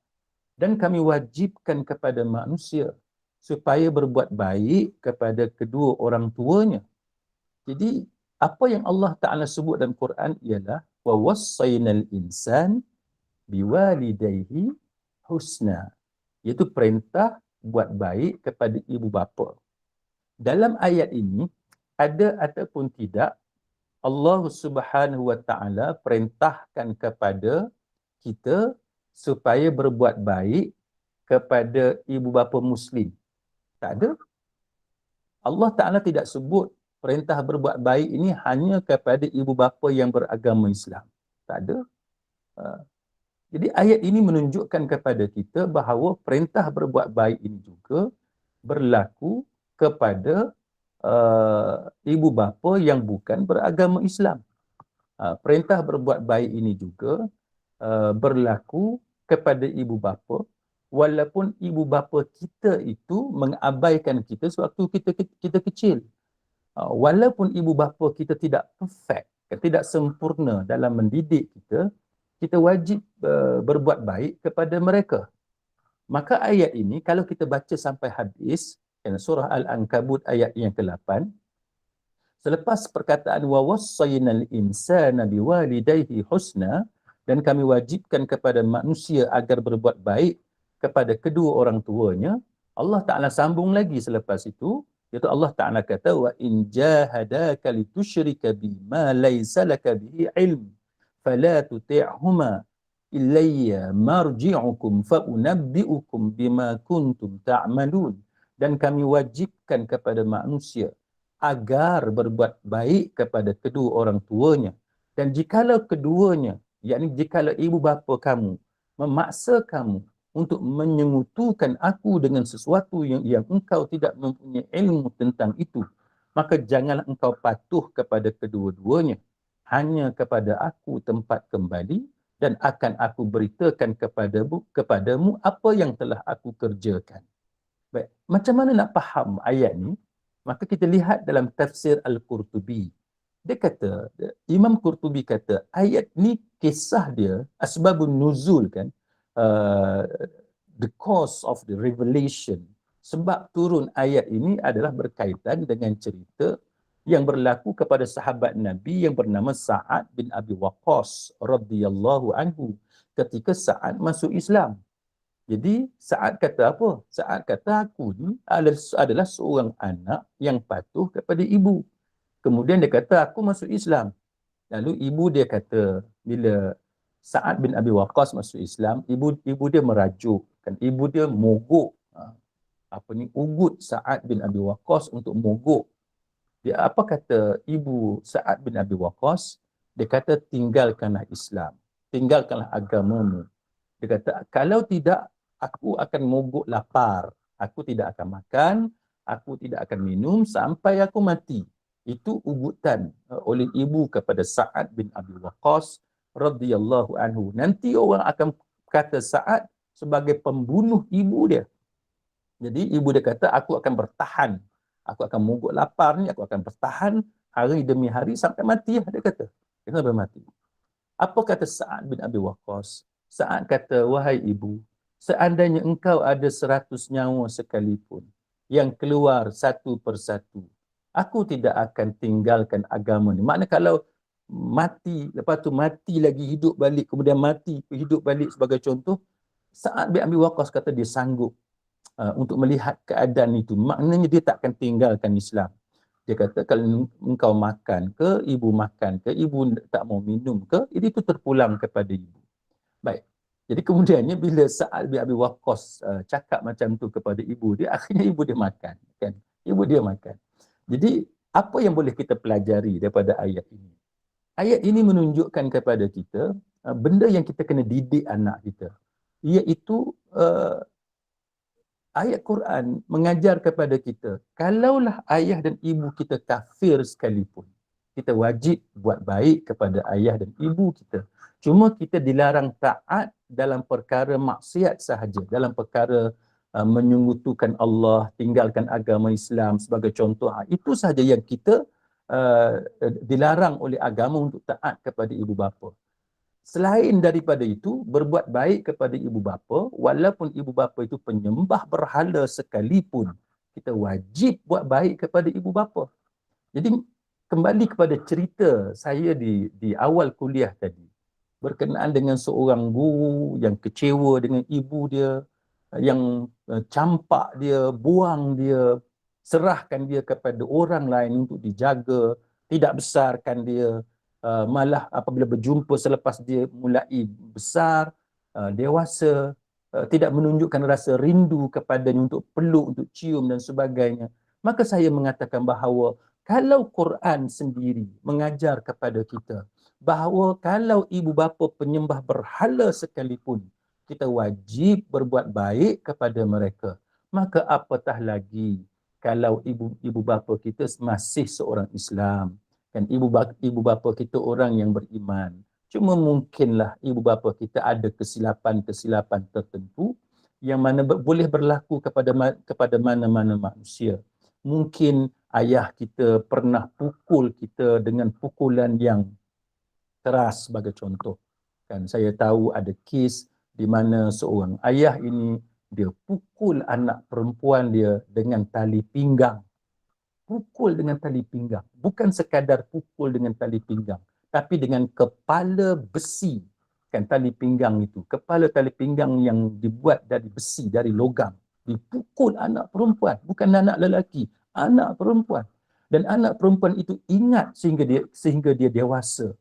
Dan kami wajibkan kepada manusia supaya berbuat baik kepada kedua orang tuanya. Jadi apa yang Allah Taala sebut dalam Quran ialah wa wassaynal insan biwalidayhi husna, iaitu perintah buat baik kepada ibu bapa. Dalam ayat ini ada ataupun tidak Allah Subhanahu wa taala perintahkan kepada kita supaya berbuat baik kepada ibu bapa muslim? Tak ada. Allah Taala tidak sebut perintah berbuat baik ini hanya kepada ibu bapa yang beragama Islam. Tak ada. Jadi ayat ini menunjukkan kepada kita bahawa perintah berbuat baik ini juga berlaku kepada ibu bapa yang bukan beragama Islam. Perintah berbuat baik ini juga berlaku kepada ibu bapa walaupun ibu bapa kita itu mengabaikan kita sewaktu kita kecil. Walaupun ibu bapa kita tidak perfect, tidak sempurna dalam mendidik kita wajib berbuat baik kepada mereka. Maka ayat ini kalau kita baca sampai habis, surah Al-Ankabut ayat yang ke-8, selepas perkataan wa wassaynal insana biwalidayhi husna, dan kami wajibkan kepada manusia agar berbuat baik kepada kedua orang tuanya, Allah Ta'ala sambung lagi selepas itu, iaitu Allah Ta'ala kata wa in jahadaka litusyrika bima laysa laka bihi ilm fala tuti'huma ilayya marji'ukum fa unabbi'ukum bima kuntum ta'malun. Dan kami wajibkan kepada manusia agar berbuat baik kepada kedua orang tuanya, dan jikalau keduanya, yakni jikalau ibu bapa kamu memaksa kamu untuk menyengutukan aku dengan sesuatu yang engkau tidak mempunyai ilmu tentang itu, maka janganlah engkau patuh kepada kedua-duanya. Hanya kepada aku tempat kembali, dan akan aku beritakan kepadamu apa yang telah aku kerjakan. Baik, macam mana nak faham ayat ni? Maka kita lihat dalam tafsir Al-Qurtubi. Dia kata, Imam Qurtubi kata, ayat ni kisah dia, asbabun nuzul kan, the cause of the revelation, sebab turun ayat ini adalah berkaitan dengan cerita yang berlaku kepada sahabat Nabi yang bernama Sa'ad bin Abi Waqqas radhiyallahu anhu ketika Sa'ad masuk Islam. Jadi Sa'ad kata apa? Sa'ad kata aku ni adalah seorang anak yang patuh kepada ibu. Kemudian dia kata aku masuk Islam. Lalu ibu dia kata bila Sa'ad bin Abi Waqqas masuk Islam, ibu dia merajuk, kan, ibu dia mogok ugut Sa'ad bin Abi Waqqas untuk mogok. Dia apa kata ibu Sa'ad bin Abi Waqqas? Dia kata tinggalkanlah Islam, tinggalkanlah agamamu. Dia kata kalau tidak aku akan mogok lapar, aku tidak akan makan, aku tidak akan minum sampai aku mati. Itu ugutan oleh ibu kepada Sa'ad bin Abi Waqqas radhiyallahu anhu. Nanti orang akan kata Sa'ad sebagai pembunuh ibu dia. Jadi ibu dia kata aku akan bertahan, aku akan mogok lapar ni, aku akan bertahan hari demi hari sampai mati lah, dia kata. Sampai mati. Apa kata Sa'ad bin Abi Waqqas? Sa'ad kata, wahai ibu, seandainya engkau ada 100 nyawa sekalipun yang keluar satu persatu, aku tidak akan tinggalkan agama ni. Maknanya kalau mati, lepas tu mati lagi, hidup balik, kemudian mati, hidup balik sebagai contoh, Sa'ad bin Abi Waqqas kata dia sanggup untuk melihat keadaan itu. Maknanya dia tak akan tinggalkan Islam. Dia kata kalau engkau makan ke, ibu makan ke, ibu tak mau minum ke, itu terpulang kepada ibu. Baik. Jadi kemudiannya bila Sa'ad bin Abi Waqqas cakap macam tu kepada ibu dia, akhirnya ibu dia makan, kan? Ibu dia makan. Jadi apa yang boleh kita pelajari daripada ayat ini? Ayat ini menunjukkan kepada kita benda yang kita kena didik anak kita, iaitu ayat Quran mengajar kepada kita, kalaulah ayah dan ibu kita kafir sekalipun, kita wajib buat baik kepada ayah dan ibu kita. Cuma kita dilarang taat dalam perkara maksiat sahaja, dalam perkara menyungutukan Allah, tinggalkan agama Islam sebagai contoh. Itu sahaja yang kita dilarang oleh agama untuk taat kepada ibu bapa. Selain daripada itu, berbuat baik kepada ibu bapa, walaupun ibu bapa itu penyembah berhala sekalipun, kita wajib buat baik kepada ibu bapa. Jadi kembali kepada cerita saya di awal kuliah tadi, berkenaan dengan seorang guru yang kecewa dengan ibu dia, yang campak dia, buang dia, serahkan dia kepada orang lain untuk dijaga, tidak besarkan dia, malah apabila berjumpa selepas dia mulai besar, dewasa, tidak menunjukkan rasa rindu kepadanya untuk peluk, untuk cium dan sebagainya. Maka saya mengatakan bahawa kalau Quran sendiri mengajar kepada kita bahawa kalau ibu bapa penyembah berhala sekalipun, kita wajib berbuat baik kepada mereka. Maka apatah lagi kalau ibu bapa kita masih seorang Islam, kan ibu bapa kita orang yang beriman. Cuma mungkinlah ibu bapa kita ada kesilapan-kesilapan tertentu yang mana boleh berlaku kepada mana-mana manusia. Mungkin ayah kita pernah pukul kita dengan pukulan yang keras sebagai contoh. Kan saya tahu ada kes di mana seorang ayah ini dia pukul anak perempuan dia dengan tali pinggang. Pukul dengan tali pinggang. Bukan sekadar pukul dengan tali pinggang, tapi dengan kepala besi. Kan tali pinggang itu, kepala tali pinggang yang dibuat dari besi, dari logam. Dipukul anak perempuan, bukan anak lelaki, anak perempuan. Dan anak perempuan itu ingat sehingga dia dewasa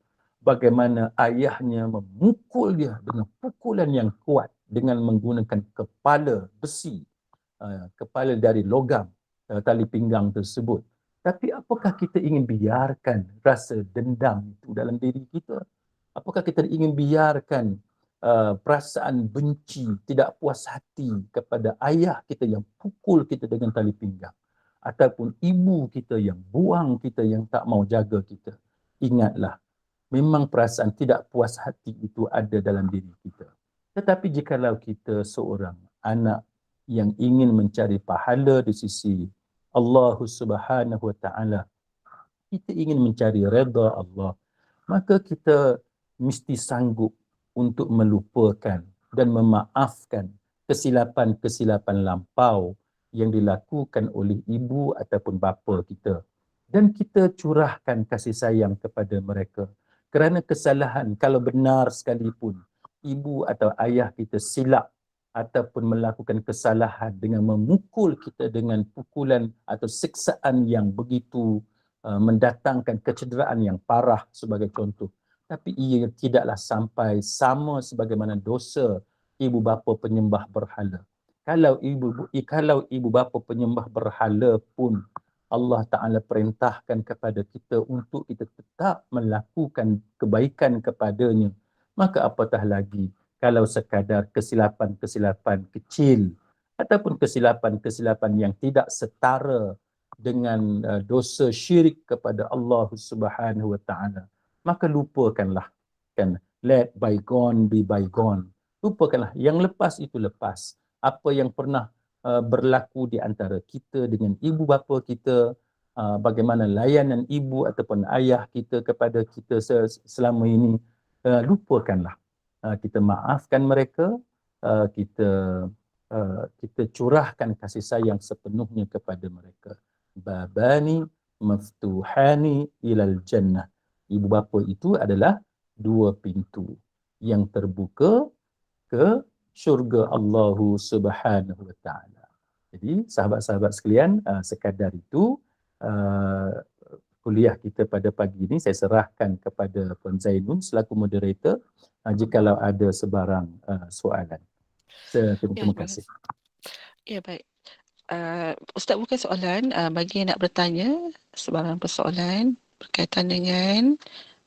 bagaimana ayahnya memukul dia dengan pukulan yang kuat dengan menggunakan kepala besi, kepala dari logam, tali pinggang tersebut. Tapi apakah kita ingin biarkan rasa dendam itu dalam diri kita? Apakah kita ingin biarkan perasaan benci, tidak puas hati kepada ayah kita yang pukul kita dengan tali pinggang? Ataupun ibu kita yang buang kita, yang tak mau jaga kita? Ingatlah, memang perasaan tidak puas hati itu ada dalam diri kita. Tetapi jikalau kita seorang anak yang ingin mencari pahala di sisi Allah Subhanahu Wa Taala, kita ingin mencari redha Allah, maka kita mesti sanggup untuk melupakan dan memaafkan kesilapan-kesilapan lampau yang dilakukan oleh ibu ataupun bapa kita. Dan kita curahkan kasih sayang kepada mereka. Kerana kesalahan, kalau benar sekalipun, ibu atau ayah kita silap ataupun melakukan kesalahan dengan memukul kita dengan pukulan atau siksaan yang begitu mendatangkan kecederaan yang parah sebagai contoh. Tapi ia tidaklah sampai sama sebagaimana dosa ibu bapa penyembah berhala. Kalau ibu bapa penyembah berhala pun Allah Ta'ala perintahkan kepada kita untuk kita tetap melakukan kebaikan kepadanya, maka apatah lagi kalau sekadar kesilapan-kesilapan kecil ataupun kesilapan-kesilapan yang tidak setara dengan dosa syirik kepada Allah Subhanahu Wa Ta'ala, maka lupakanlah, kan, let bygone be bygone. Lupakanlah, yang lepas itu lepas. Apa yang pernah berlaku di antara kita dengan ibu bapa kita, bagaimana layanan ibu ataupun ayah kita kepada kita selama ini, lupakanlah. Kita maafkan mereka, kita curahkan kasih sayang sepenuhnya kepada mereka. Babani maftuhani ilal jannah. Ibu bapa itu adalah dua pintu yang terbuka ke syurga Allah Subhanahu Wa Taala. Jadi sahabat-sahabat sekalian, sekadar itu kuliah kita pada pagi ini saya serahkan kepada Puan Zainun selaku moderator jikalau ada sebarang soalan. Terima kasih. Ya, baik. Ustaz bukan soalan, bagi yang nak bertanya sebarang persoalan berkaitan dengan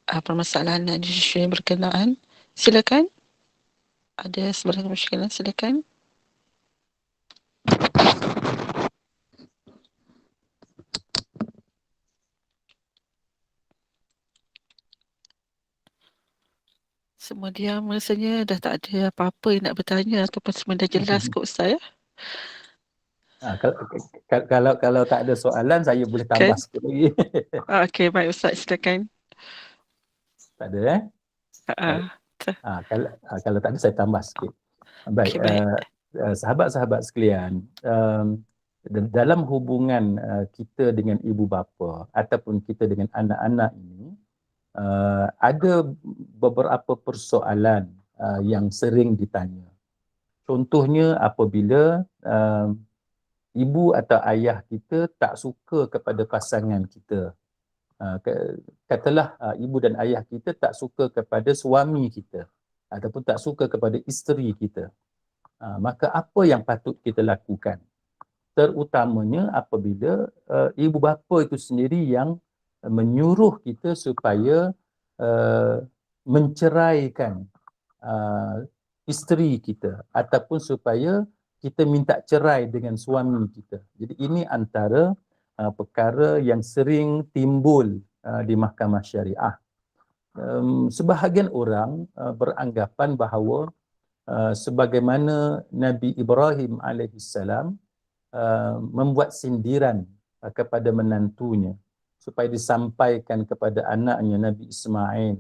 permasalahan yang berkenaan, silakan. Ada sebarang persoalan, silakan. Semua diam, rasanya dah tak ada apa-apa yang nak bertanya ataupun semua dah jelas kot Ustaz ya. Kalau tak ada soalan, saya boleh tambah Kan? sikit lagi. Okey, baik Ustaz, silakan. Tak ada, eh? Baik. Uh, Kalau tak ada, saya tambah sikit. Baik, Okey, baik. sahabat-sahabat sekalian, dalam hubungan kita dengan ibu bapa ataupun kita dengan anak-anak ini, ada beberapa persoalan yang sering ditanya. Contohnya apabila ibu atau ayah kita tak suka kepada pasangan kita. Katalah ibu dan ayah kita tak suka kepada suami kita ataupun tak suka kepada isteri kita. Maka apa yang patut kita lakukan? Terutamanya apabila ibu bapa itu sendiri yang menyuruh kita supaya menceraikan isteri kita ataupun supaya kita minta cerai dengan suami kita. Jadi ini antara perkara yang sering timbul di mahkamah syariah. Sebahagian orang beranggapan bahawa sebagaimana Nabi Ibrahim alaihissalam membuat sindiran kepada menantunya supaya disampaikan kepada anaknya Nabi Ismail,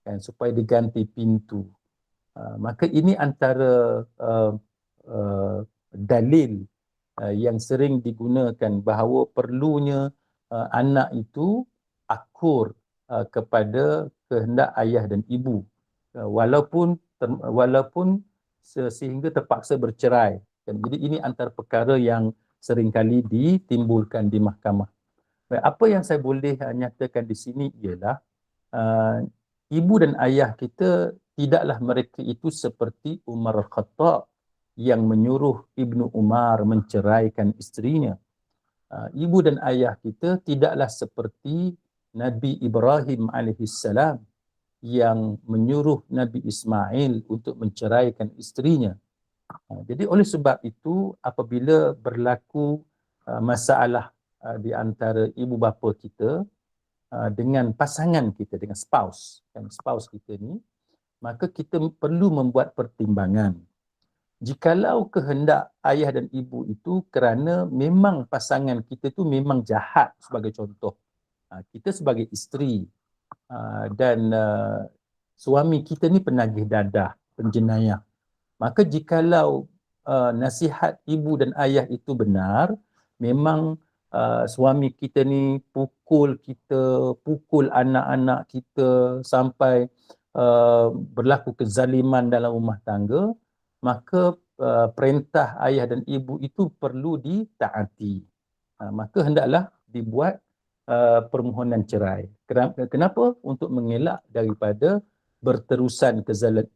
kan, supaya diganti pintu. Maka ini antara dalil yang sering digunakan bahawa perlunya anak itu akur kepada kehendak ayah dan ibu, walaupun sehingga terpaksa bercerai. Jadi ini antara perkara yang seringkali ditimbulkan di mahkamah. Apa yang saya boleh nyatakan di sini ialah ibu dan ayah kita tidaklah mereka itu seperti Umar Khattab yang menyuruh Ibnu Umar menceraikan isterinya. Ibu dan ayah kita tidaklah seperti Nabi Ibrahim alaihissalam yang menyuruh Nabi Ismail untuk menceraikan isterinya. Jadi oleh sebab itu, apabila berlaku masalah di antara ibu bapa kita dengan pasangan kita, dengan spouse kita ni, maka kita perlu membuat pertimbangan. Jikalau kehendak ayah dan ibu itu kerana memang pasangan kita tu memang jahat, sebagai contoh, kita sebagai isteri dan suami kita ni penagih dadah, penjenayah, maka jikalau nasihat ibu dan ayah itu benar, memang suami kita ni pukul kita, pukul anak-anak kita sampai berlaku kezaliman dalam rumah tangga, maka perintah ayah dan ibu itu perlu ditaati. Maka hendaklah dibuat permohonan cerai. Kenapa? Untuk mengelak daripada berterusan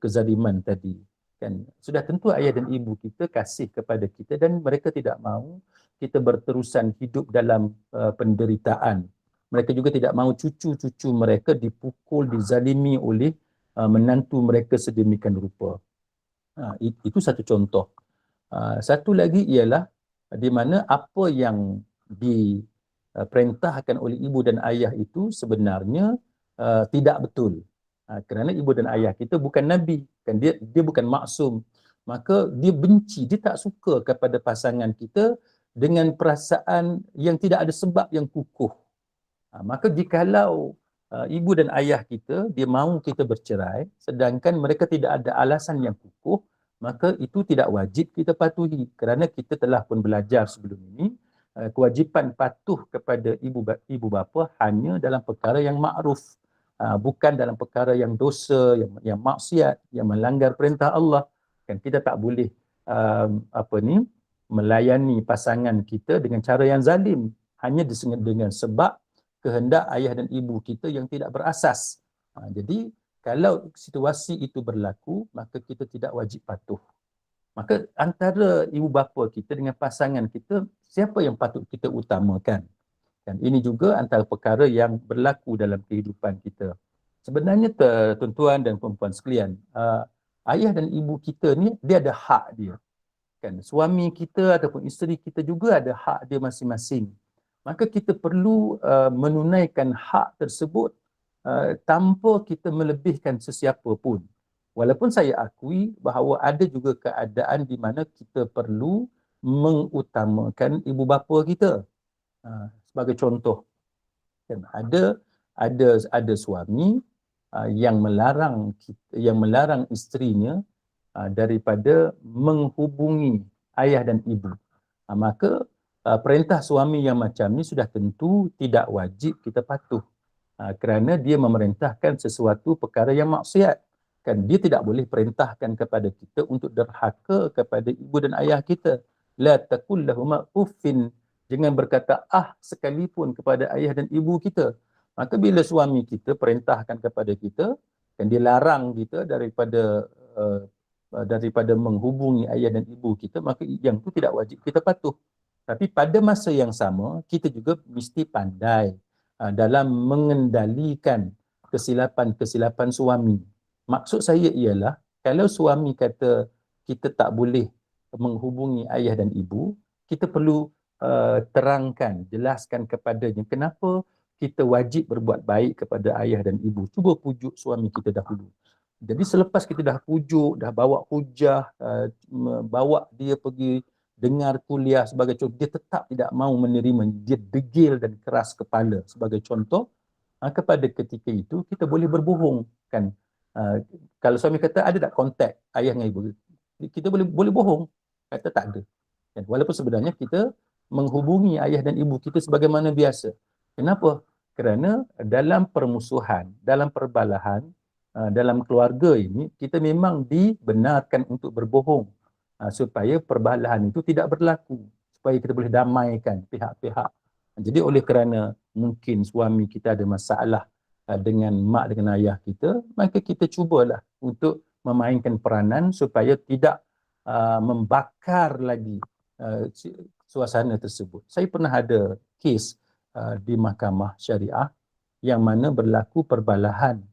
kezaliman tadi. Kan? Sudah tentu ayah dan ibu kita kasih kepada kita dan mereka tidak mahu kita berterusan hidup dalam penderitaan. Mereka juga tidak mahu cucu-cucu mereka dipukul, dizalimi oleh menantu mereka sedemikian rupa. Itu satu contoh. Satu lagi ialah di mana apa yang diperintahkan oleh ibu dan ayah itu sebenarnya tidak betul. Kerana ibu dan ayah kita bukan Nabi, kan, dia bukan maksum. Maka dia benci, dia tak suka kepada pasangan kita dengan perasaan yang tidak ada sebab yang kukuh. Maka jikalau ibu dan ayah kita, dia mahu kita bercerai, sedangkan mereka tidak ada alasan yang kukuh, maka itu tidak wajib kita patuhi. Kerana kita telah pun belajar sebelum ini, kewajipan patuh kepada ibu bapa hanya dalam perkara yang makruf, bukan dalam perkara yang dosa, yang maksiat, yang melanggar perintah Allah. Kan kita tak boleh melayani pasangan kita dengan cara yang zalim, hanya dengan sebab kehendak ayah dan ibu kita yang tidak berasas. Jadi kalau situasi itu berlaku, maka kita tidak wajib patuh. Maka antara ibu bapa kita dengan pasangan kita, siapa yang patut kita utamakan? Dan ini juga antara perkara yang berlaku dalam kehidupan kita. Sebenarnya tuan-tuan dan puan-puan sekalian, ayah dan ibu kita ni, dia ada hak dia. Kan? Suami kita ataupun isteri kita juga ada hak dia masing-masing. Maka kita perlu menunaikan hak tersebut tanpa kita melebihkan sesiapa pun. Walaupun saya akui bahawa ada juga keadaan di mana kita perlu mengutamakan ibu bapa kita. Sebagai contoh, kan ada suami yang melarang isterinya daripada menghubungi ayah dan ibu. Maka perintah suami yang macam ni sudah tentu tidak wajib kita patuh, kerana dia memerintahkan sesuatu perkara yang maksiat. Kan dia tidak boleh perintahkan kepada kita untuk derhaka kepada ibu dan ayah kita. La taqul lahuma uffin, jangan berkata sekalipun kepada ayah dan ibu kita. Maka bila suami kita perintahkan kepada kita, dan dia larang kita daripada menghubungi ayah dan ibu kita, maka yang itu tidak wajib kita patuh. Tapi pada masa yang sama, kita juga mesti pandai dalam mengendalikan kesilapan-kesilapan suami. Maksud saya ialah, kalau suami kata kita tak boleh menghubungi ayah dan ibu, kita perlu terangkan, jelaskan kepadanya kenapa kita wajib berbuat baik kepada ayah dan ibu. Cuba pujuk suami kita dahulu. Jadi selepas kita dah pujuk, dah bawa hujah, bawa dia pergi dengar kuliah sebagai contoh, dia tetap tidak mahu menerima, dia degil dan keras kepala sebagai contoh, kepada ketika itu kita boleh berbohong, kan. Kalau suami kata ada tak kontak ayah dengan ibu, kita boleh bohong, kata tak ada, kan? Walaupun sebenarnya kita menghubungi ayah dan ibu kita sebagaimana biasa. Kenapa? Kerana dalam permusuhan, dalam perbalahan, dalam keluarga ini, kita memang dibenarkan untuk berbohong supaya perbalahan itu tidak berlaku, supaya kita boleh damaikan pihak-pihak. Jadi oleh kerana mungkin suami kita ada masalah dengan mak dengan ayah kita, maka kita cubalah untuk memainkan peranan supaya tidak membakar lagi suasana tersebut. Saya pernah ada kes di mahkamah syariah yang mana berlaku perbalahan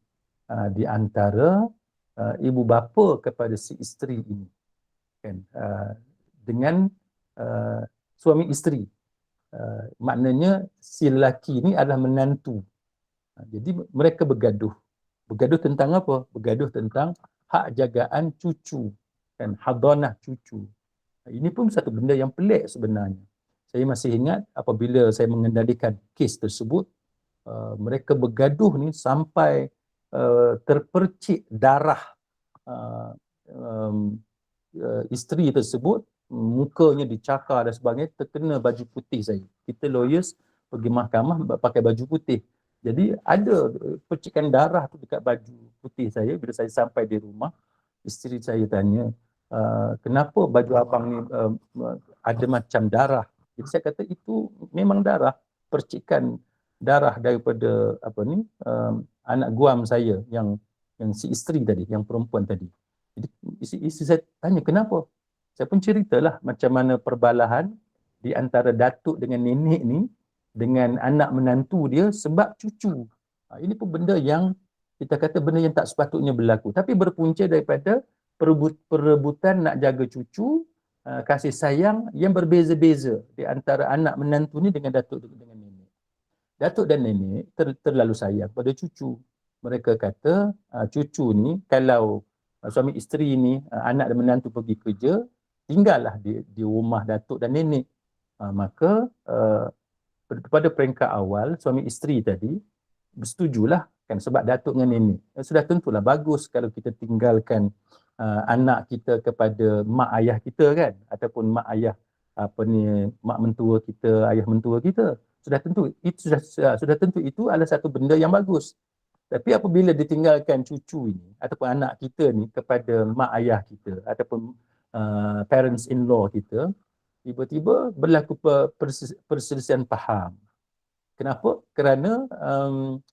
di antara ibu bapa kepada si isteri ini, kan, dengan suami isteri. Maknanya si lelaki ini adalah menantu. Jadi mereka bergaduh. Bergaduh tentang apa? Bergaduh tentang hak jagaan cucu, kan, hadanah cucu. Ini pun satu benda yang pelik sebenarnya. Saya masih ingat apabila saya mengendalikan kes tersebut, mereka bergaduh ni sampai terpercik darah isteri tersebut, mukanya dicakar dan sebagainya, terkena baju putih saya. Kita lawyers pergi mahkamah pakai baju putih. Jadi ada percikan darah tu dekat baju putih saya. Bila saya sampai di rumah, isteri saya tanya, kenapa baju abang ni ada macam darah? Jadi saya kata itu memang darah, percikan darah daripada anak guam saya yang si isteri tadi, yang perempuan tadi. Jadi isteri saya tanya kenapa? Saya pun ceritalah macam mana perbalahan di antara datuk dengan nenek ni dengan anak menantu dia sebab cucu. Ini pun benda yang kita kata benda yang tak sepatutnya berlaku, tapi berpunca daripada perebutan nak jaga cucu, kasih sayang yang berbeza-beza di antara anak menantu ni dengan datuk dengan nenek. Datuk dan nenek terlalu sayang pada cucu. Mereka kata cucu ni kalau suami isteri ni, anak dan menantu pergi kerja, tinggallah di rumah datuk dan nenek. Maka pada peringkat awal suami isteri tadi bersetujulah, kan, sebab datuk dengan nenek. Sudah tentulah bagus kalau kita tinggalkan anak kita kepada mak ayah kita, kan, ataupun mak ayah mak mentua kita, ayah mentua kita. Sudah tentu itu adalah satu benda yang bagus. Tapi apabila ditinggalkan cucu ini ataupun anak kita ni kepada mak ayah kita ataupun parents in law kita, tiba-tiba berlaku perselisihan faham. Kenapa? Kerana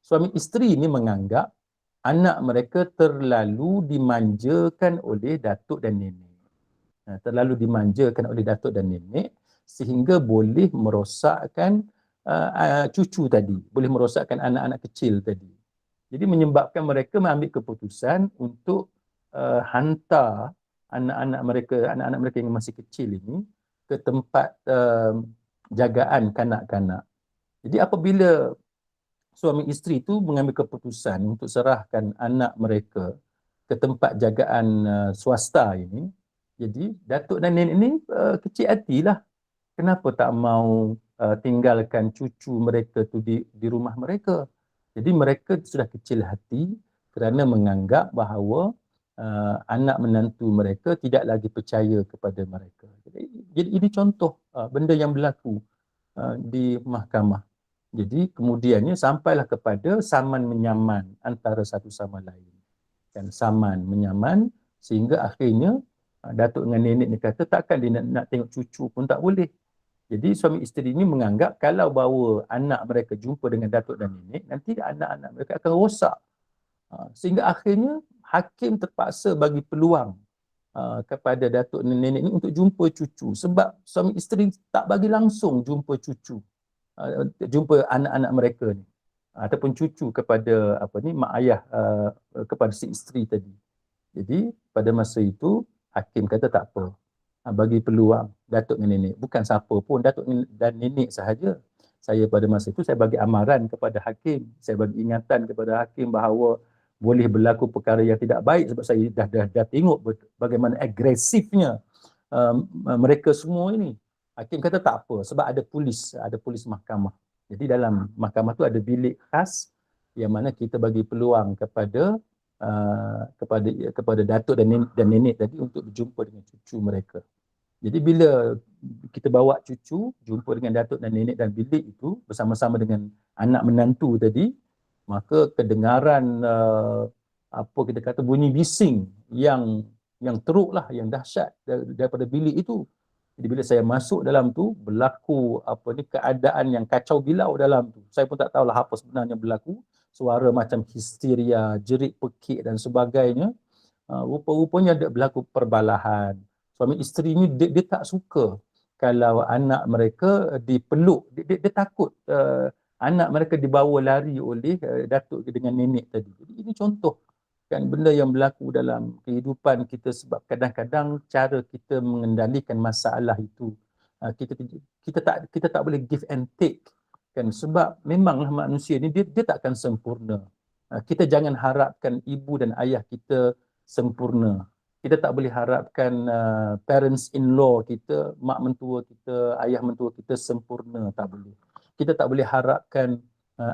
suami isteri ni menganggap anak mereka terlalu dimanjakan oleh datuk dan nenek. Terlalu dimanjakan oleh datuk dan nenek sehingga boleh merosakkan cucu tadi, boleh merosakkan anak-anak kecil tadi. Jadi menyebabkan mereka mengambil keputusan untuk hantar anak-anak mereka yang masih kecil ini ke tempat jagaan kanak-kanak. Jadi apabila suami isteri itu mengambil keputusan untuk serahkan anak mereka ke tempat jagaan swasta ini, Jadi datuk dan nenek ni kecil hatilah. Kenapa tak mau tinggalkan cucu mereka tu di rumah mereka? Jadi mereka sudah kecil hati kerana menganggap bahawa anak menantu mereka tidak lagi percaya kepada mereka. Jadi ini contoh benda yang berlaku di mahkamah. Jadi kemudiannya sampailah kepada saman menyaman antara satu sama lain. Kan saman menyaman sehingga akhirnya datuk dengan nenek ni kata takkan dia nak tengok cucu pun tak boleh. Jadi suami isteri ini menganggap kalau bawa anak mereka jumpa dengan datuk dan nenek, nanti anak-anak mereka akan rosak. Sehingga akhirnya hakim terpaksa bagi peluang kepada datuk dan nenek ini untuk jumpa cucu. Sebab suami isteri tak bagi langsung jumpa cucu, jumpa anak-anak mereka ni. Ataupun cucu kepada mak ayah kepada si isteri tadi. Jadi pada masa itu hakim kata tak apa. Bagi peluang datuk dan nenek, bukan siapa pun, datuk dan nenek sahaja. Saya pada masa itu saya bagi amaran kepada hakim, saya bagi ingatan kepada hakim bahawa boleh berlaku perkara yang tidak baik sebab saya dah tengok bagaimana agresifnya mereka semua ini. Hakim kata tak apa sebab ada polis mahkamah. Jadi dalam mahkamah tu ada bilik khas yang mana kita bagi peluang kepada datuk dan nenek tadi untuk berjumpa dengan cucu mereka. Jadi bila kita bawa cucu jumpa dengan datuk dan nenek dan bilik itu bersama-sama dengan anak menantu tadi, maka kedengaran apa kita kata bunyi bising yang teruklah, yang dahsyat daripada bilik itu. Jadi bila saya masuk dalam tu berlaku keadaan yang kacau bilau dalam tu. Saya pun tak tahulah apa sebenarnya berlaku. Suara macam histeria, jerit pekik dan sebagainya. Rupa-rupanya ada berlaku perbalahan. Suami isteri ni dia tak suka kalau anak mereka dipeluk. Dia takut anak mereka dibawa lari oleh datuk dengan nenek tadi. Jadi ini contoh kan benda yang berlaku dalam kehidupan kita sebab kadang-kadang cara kita mengendalikan masalah itu kita tak boleh give and take kan sebab memanglah manusia ni dia tak akan sempurna. Kita jangan harapkan ibu dan ayah kita sempurna. Kita tak boleh harapkan parents in law kita, mak mentua kita, ayah mentua kita sempurna, tak boleh. Kita tak boleh harapkan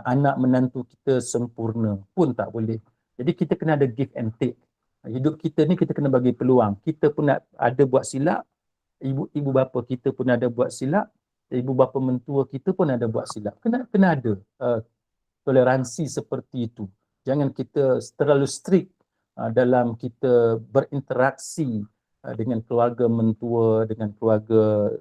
anak menantu kita sempurna pun tak boleh. Jadi kita kena ada give and take. Hidup kita ni kita kena bagi peluang. Kita pun ada buat silap, ibu bapa kita pun ada buat silap, ibu bapa mentua kita pun ada buat silap. Kena ada toleransi seperti itu. Jangan kita terlalu strict dalam kita berinteraksi dengan keluarga mentua, dengan keluarga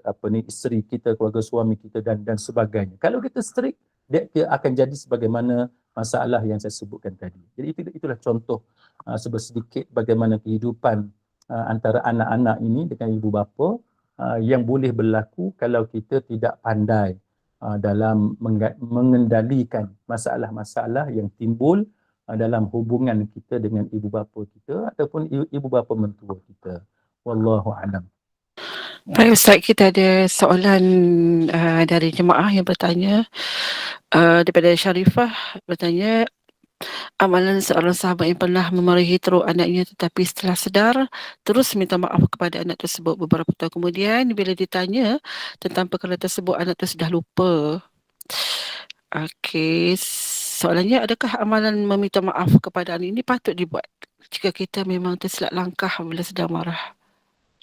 isteri kita, keluarga suami kita dan sebagainya. Kalau kita strict, dia akan jadi sebagaimana masalah yang saya sebutkan tadi. Jadi itulah contoh sedikit bagaimana kehidupan antara anak-anak ini dengan ibu bapa yang boleh berlaku kalau kita tidak pandai dalam mengendalikan masalah-masalah yang timbul dalam hubungan kita dengan ibu bapa kita ataupun ibu bapa mentua kita. Wallahu a'lam. Baik Ustaz, kita ada soalan dari jemaah yang bertanya, daripada Syarifah bertanya, amalan seorang sahabat yang pernah memarahi teruk anaknya tetapi setelah sedar terus minta maaf kepada anak tersebut. Beberapa tahun kemudian bila ditanya tentang perkara tersebut, anak itu sudah lupa. Okey, soalannya, adakah amalan meminta maaf kepada anak ini patut dibuat jika kita memang tersilap langkah bila sedang marah?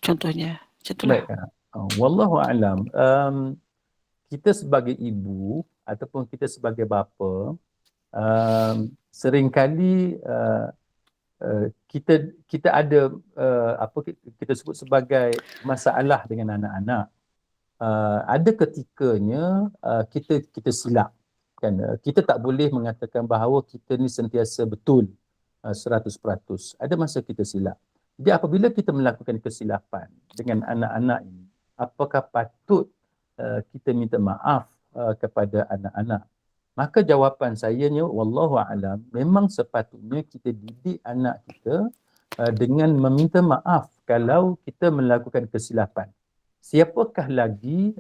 Contohnya, macam itulah. Baik. Wallahu a'lam. Kita sebagai ibu ataupun kita sebagai bapa seringkali kita ada kita sebut sebagai masalah dengan anak-anak. Ada ketikanya kita silap kan. Kita tak boleh mengatakan bahawa kita ni sentiasa betul 100%. Ada masa kita silap. Jadi apabila kita melakukan kesilapan dengan anak-anak ini, apakah patut kita minta maaf kepada anak-anak? Maka jawapan sayanya wallahu a'lam, memang sepatutnya kita didik anak kita dengan meminta maaf kalau kita melakukan kesilapan. Siapakah lagi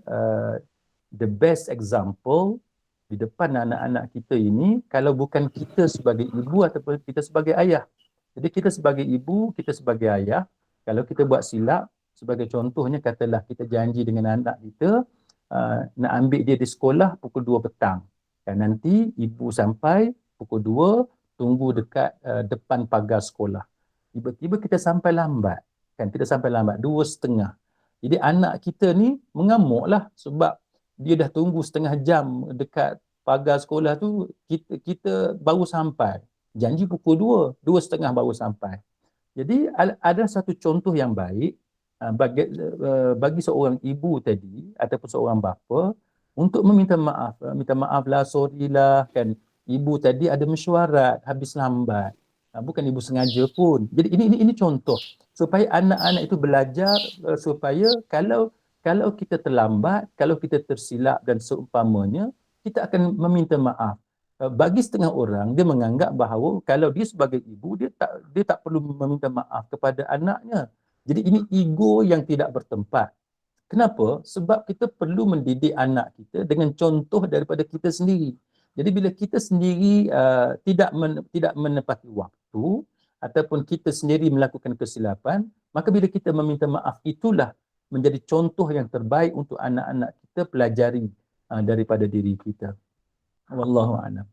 the best example di depan anak-anak kita ini kalau bukan kita sebagai ibu ataupun kita sebagai ayah. Jadi kita sebagai ibu, kita sebagai ayah, kalau kita buat silap, Sebagai contohnya, katalah kita janji dengan anak kita nak ambil dia di sekolah pukul 2 petang. Dan nanti ibu sampai pukul 2, tunggu dekat depan pagar sekolah. Tiba-tiba kita sampai lambat. Kan kita sampai lambat 2:30. Jadi anak kita ni mengamuklah sebab dia dah tunggu setengah jam dekat pagar sekolah tu, kita baru sampai. Janji pukul 2, 2:30 baru sampai. Jadi ada satu contoh yang baik bagi seorang ibu tadi ataupun seorang bapa untuk meminta maaf. Minta maaf lah, sorry lah, kan ibu tadi ada mesyuarat habis lambat. Bukan ibu sengaja pun. Jadi ini contoh supaya anak-anak itu belajar supaya kalau kita terlambat, kalau kita tersilap dan seumpamanya, kita akan meminta maaf. Bagi setengah orang, dia menganggap bahawa kalau dia sebagai ibu, dia tak perlu meminta maaf kepada anaknya. Jadi ini ego yang tidak bertempat. Kenapa? Sebab kita perlu mendidik anak kita dengan contoh daripada kita sendiri. Jadi bila kita sendiri tidak menepati waktu ataupun kita sendiri melakukan kesilapan, maka bila kita meminta maaf, itulah menjadi contoh yang terbaik untuk anak-anak kita pelajari daripada diri kita. Wallahu a'lam.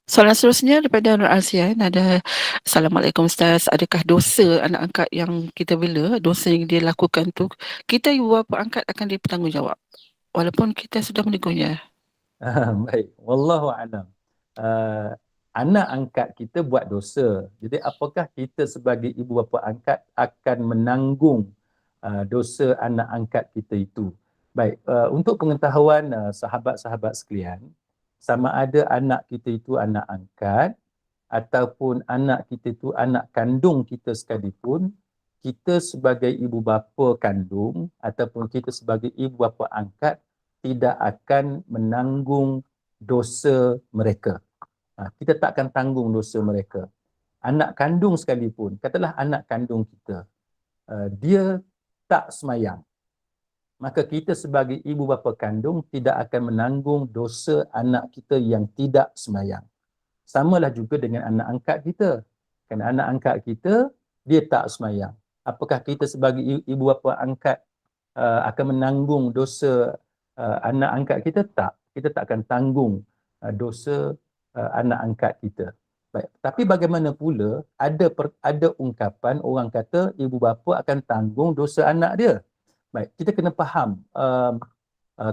Soalan seterusnya daripada Nur Alsian ada, Assalamualaikum Ustaz, adakah dosa anak angkat yang kita bela, dosa yang dia lakukan tu, kita ibu bapa angkat akan dipertanggungjawab walaupun kita sudah menegurnya? Baik, wallahu a'lam. Anak angkat kita buat dosa. Jadi apakah kita sebagai ibu bapa angkat akan menanggung dosa anak angkat kita itu? Baik, untuk pengetahuan sahabat-sahabat sekalian, sama ada anak kita itu anak angkat ataupun anak kita itu anak kandung kita sekalipun, kita sebagai ibu bapa kandung ataupun kita sebagai ibu bapa angkat tidak akan menanggung dosa mereka. Kita tak akan tanggung dosa mereka. Anak kandung sekalipun, katalah anak kandung kita, dia tak semayang, maka kita sebagai ibu bapa kandung tidak akan menanggung dosa anak kita yang tidak semayang. Samalah juga dengan anak angkat kita. Kerana anak angkat kita, dia tak semayang. Apakah kita sebagai ibu bapa angkat akan menanggung dosa anak angkat kita? Tak. Kita tak akan tanggung dosa anak angkat kita. Baik. Tapi bagaimana pula ada ungkapan orang kata ibu bapa akan tanggung dosa anak dia. Baik, kita kena faham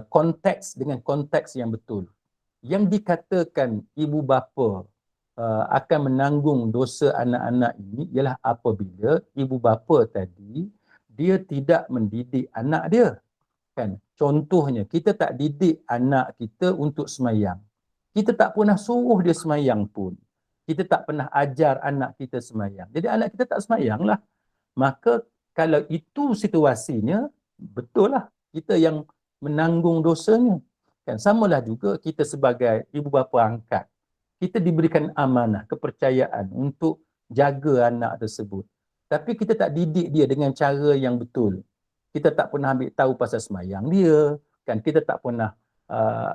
konteks dengan konteks yang betul. Yang dikatakan ibu bapa akan menanggung dosa anak-anak ini ialah apabila ibu bapa tadi dia tidak mendidik anak dia. Kan? Contohnya, kita tak didik anak kita untuk semayang. Kita tak pernah suruh dia semayang pun. Kita tak pernah ajar anak kita semayang. Jadi anak kita tak semayang lah. Maka kalau itu situasinya, betul lah kita yang menanggung dosanya. Kan? Samalah juga kita sebagai ibu bapa angkat. Kita diberikan amanah, kepercayaan untuk jaga anak tersebut. Tapi kita tak didik dia dengan cara yang betul. Kita tak pernah ambil tahu pasal semayang dia. Kan? Kita tak pernah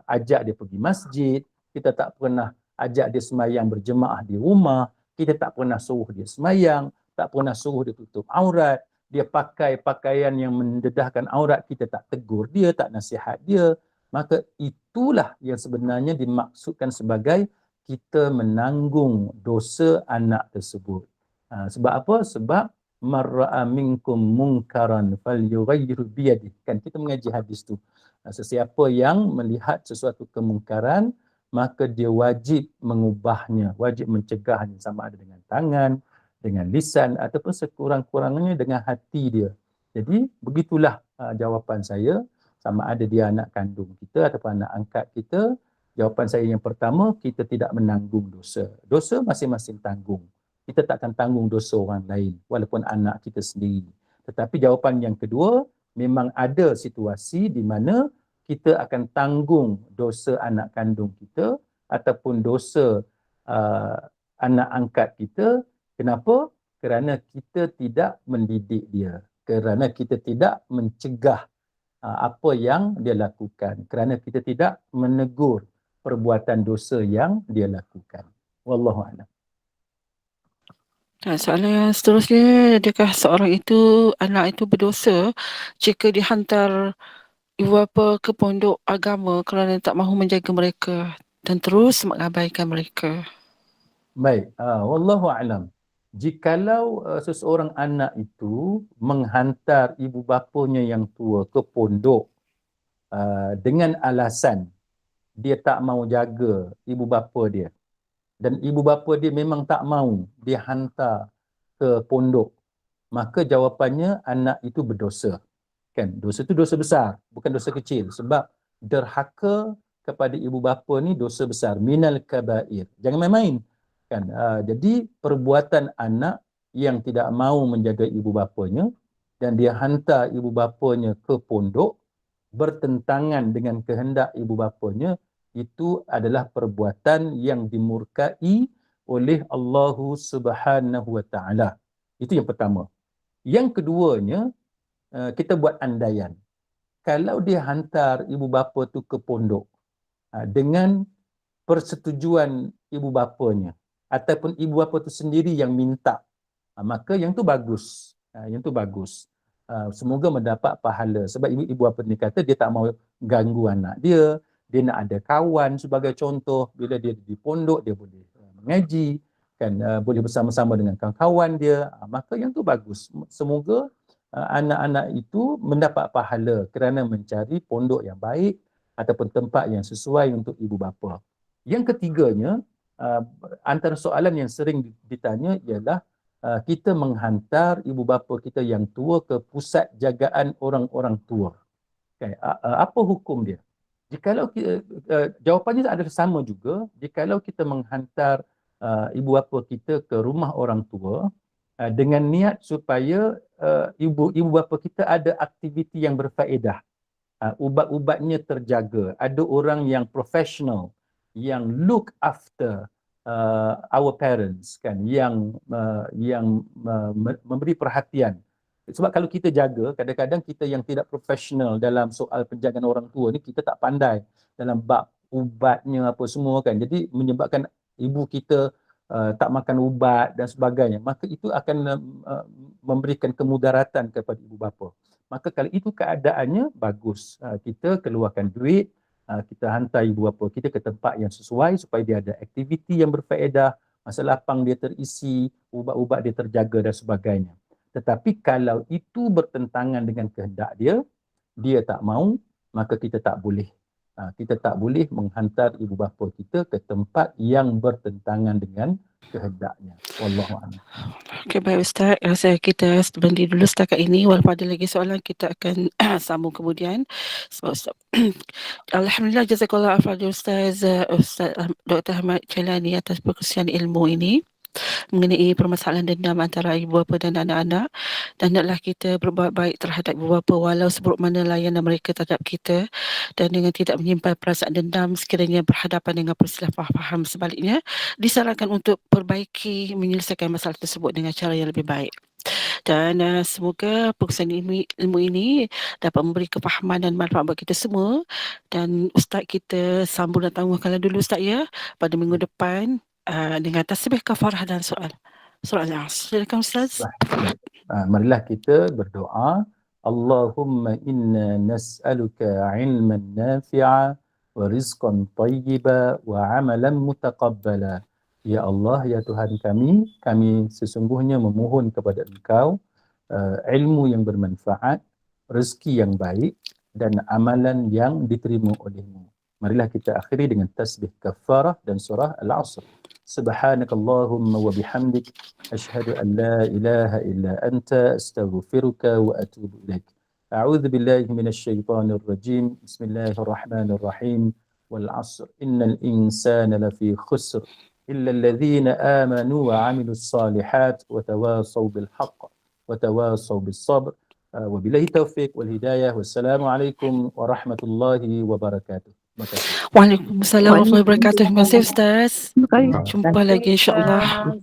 ajak dia pergi masjid. Kita tak pernah ajak dia semayang berjemaah di rumah. Kita tak pernah suruh dia semayang. Tak pernah suruh dia tutup aurat. Dia pakai pakaian yang mendedahkan aurat, kita tak tegur dia, tak nasihat dia. Maka itulah yang sebenarnya dimaksudkan sebagai kita menanggung dosa anak tersebut. Sebab apa? Sebab marra'a minkum munkaran falyughayyir biyadih. Kan kita mengaji hadis tu. Sesiapa yang melihat sesuatu kemungkaran, maka dia wajib mengubahnya, wajib mencegahnya, sama ada dengan tangan, dengan lisan ataupun sekurang-kurangnya dengan hati dia. Jadi begitulah jawapan saya, sama ada dia anak kandung kita ataupun anak angkat kita. Jawapan saya yang pertama, kita tidak menanggung dosa. Dosa masing-masing tanggung. Kita tak akan tanggung dosa orang lain walaupun anak kita sendiri. Tetapi jawapan yang kedua, memang ada situasi di mana kita akan tanggung dosa anak kandung kita ataupun dosa anak angkat kita. Kenapa? Kerana kita tidak mendidik dia. Kerana kita tidak mencegah apa yang dia lakukan. Kerana kita tidak menegur perbuatan dosa yang dia lakukan. Wallahu a'lam. Soalan yang seterusnya, adakah seorang itu, anak itu berdosa jika dihantar ibu bapa ke pondok agama kerana tak mahu menjaga mereka dan terus mengabaikan mereka? Baik, wallahu a'lam. Jikalau seseorang anak itu menghantar ibu bapanya yang tua ke pondok dengan alasan dia tak mau jaga ibu bapa dia, dan ibu bapa dia memang tak mau dia hantar ke pondok, maka jawapannya anak itu berdosa. Kan, dosa itu dosa besar, bukan dosa kecil, sebab derhaka kepada ibu bapa ni dosa besar, minal kabair. Jangan main-main. Kan, jadi perbuatan anak yang tidak mau menjaga ibu bapanya dan dia hantar ibu bapanya ke pondok bertentangan dengan kehendak ibu bapanya, itu adalah perbuatan yang dimurkai oleh Allah Subhanahu Wa Taala. Itu yang pertama. Yang keduanya, kita buat andaian. Kalau dia hantar ibu bapa tu ke pondok dengan persetujuan ibu bapanya ataupun ibu bapa tu sendiri yang minta, maka yang tu bagus. Yang tu bagus. Semoga mendapat pahala, sebab ibu bapa ni kata dia tak mau ganggu anak dia nak ada kawan sebagai contoh, bila dia di pondok dia boleh mengaji, kan, boleh bersama-sama dengan kawan-kawan dia, maka yang tu bagus. Semoga anak-anak itu mendapat pahala kerana mencari pondok yang baik ataupun tempat yang sesuai untuk ibu bapa. Yang ketiganya, antara soalan yang sering ditanya ialah kita menghantar ibu bapa kita yang tua ke pusat jagaan orang-orang tua. Okay. Apa hukum dia? Jikalau jawapannya adalah sama juga. Jikalau kita menghantar ibu bapa kita ke rumah orang tua dengan niat supaya ibu bapa kita ada aktiviti yang berfaedah, ubat-ubatnya terjaga, ada orang yang profesional yang look after our parents, kan, yang memberi perhatian. Sebab kalau kita jaga, kadang-kadang kita yang tidak profesional dalam soal penjagaan orang tua ni, kita tak pandai dalam bab ubatnya apa semua, kan, jadi menyebabkan ibu kita tak makan ubat dan sebagainya, maka itu akan memberikan kemudaratan kepada ibu bapa. Maka kalau itu keadaannya, bagus kita keluarkan duit, kita hantar ibu bapa kita ke tempat yang sesuai supaya dia ada aktiviti yang berfaedah, masa lapang dia terisi, ubat-ubat dia terjaga dan sebagainya. Tetapi kalau itu bertentangan dengan kehendak dia, dia tak mau, maka kita tak boleh. Kita tak boleh menghantar ibu bapa kita ke tempat yang bertentangan dengan kehendaknya. Wallahualam. Okey, baik Ustaz. Rasa kita berhenti dulu setakat ini. Walaupun ada lagi soalan, kita akan sambung kemudian. Sebab Ustaz. Alhamdulillah, jazakallah afadil Ustaz Dr. Ahmad Jailani atas perkongsian ilmu ini mengenai permasalahan dendam antara ibu bapa dan anak-anak, dan hendaklah kita berbuat baik terhadap ibu bapa walau seburuk mana layanan mereka terhadap kita, dan dengan tidak menyimpan perasaan dendam sekiranya berhadapan dengan peristiwa faham sebaliknya, disarankan untuk perbaiki menyelesaikan masalah tersebut dengan cara yang lebih baik. Dan semoga perkongsian ilmu ini dapat memberi kefahaman dan manfaat bagi kita semua. Dan Ustaz, kita sambung dan tangguhkan dulu Ustaz ya, pada minggu depan dengan tasbih kafarah dan soal Al-Asr. Silakan Ustaz. Baik. Marilah kita berdoa. Allahumma inna nas'aluka ilman nafi'a wa rizqan tayyiba wa amalan mutaqabbala. Ya Allah, ya Tuhan kami sesungguhnya memohon kepada Engkau ilmu yang bermanfaat, rezeki yang baik dan amalan yang diterima oleh-Mu. Marilah kita akhiri dengan tasbih kafarah dan surah Al-Asr. Subhanakallahumma wa bihamdik asyhadu an la ilaha illa anta astaghfiruka wa atubu ilaik. A'udzu billahi minasy syaithanir rajim. Bismillahirrahmanirrahim. Wal 'asr innal insana lafi khusr illa alladhina amanu wa 'amilus salihat wa tawasaw bil haqq wa tawasaw bis sabr. Wabillahi taufiq wal hidayah. Wassalamualaikum warahmatullahi wabarakatuh. Waalaikumsalam warahmatullahi wabarakatuh. Terima kasih Ustaz. Jumpa lagi insya-Allah.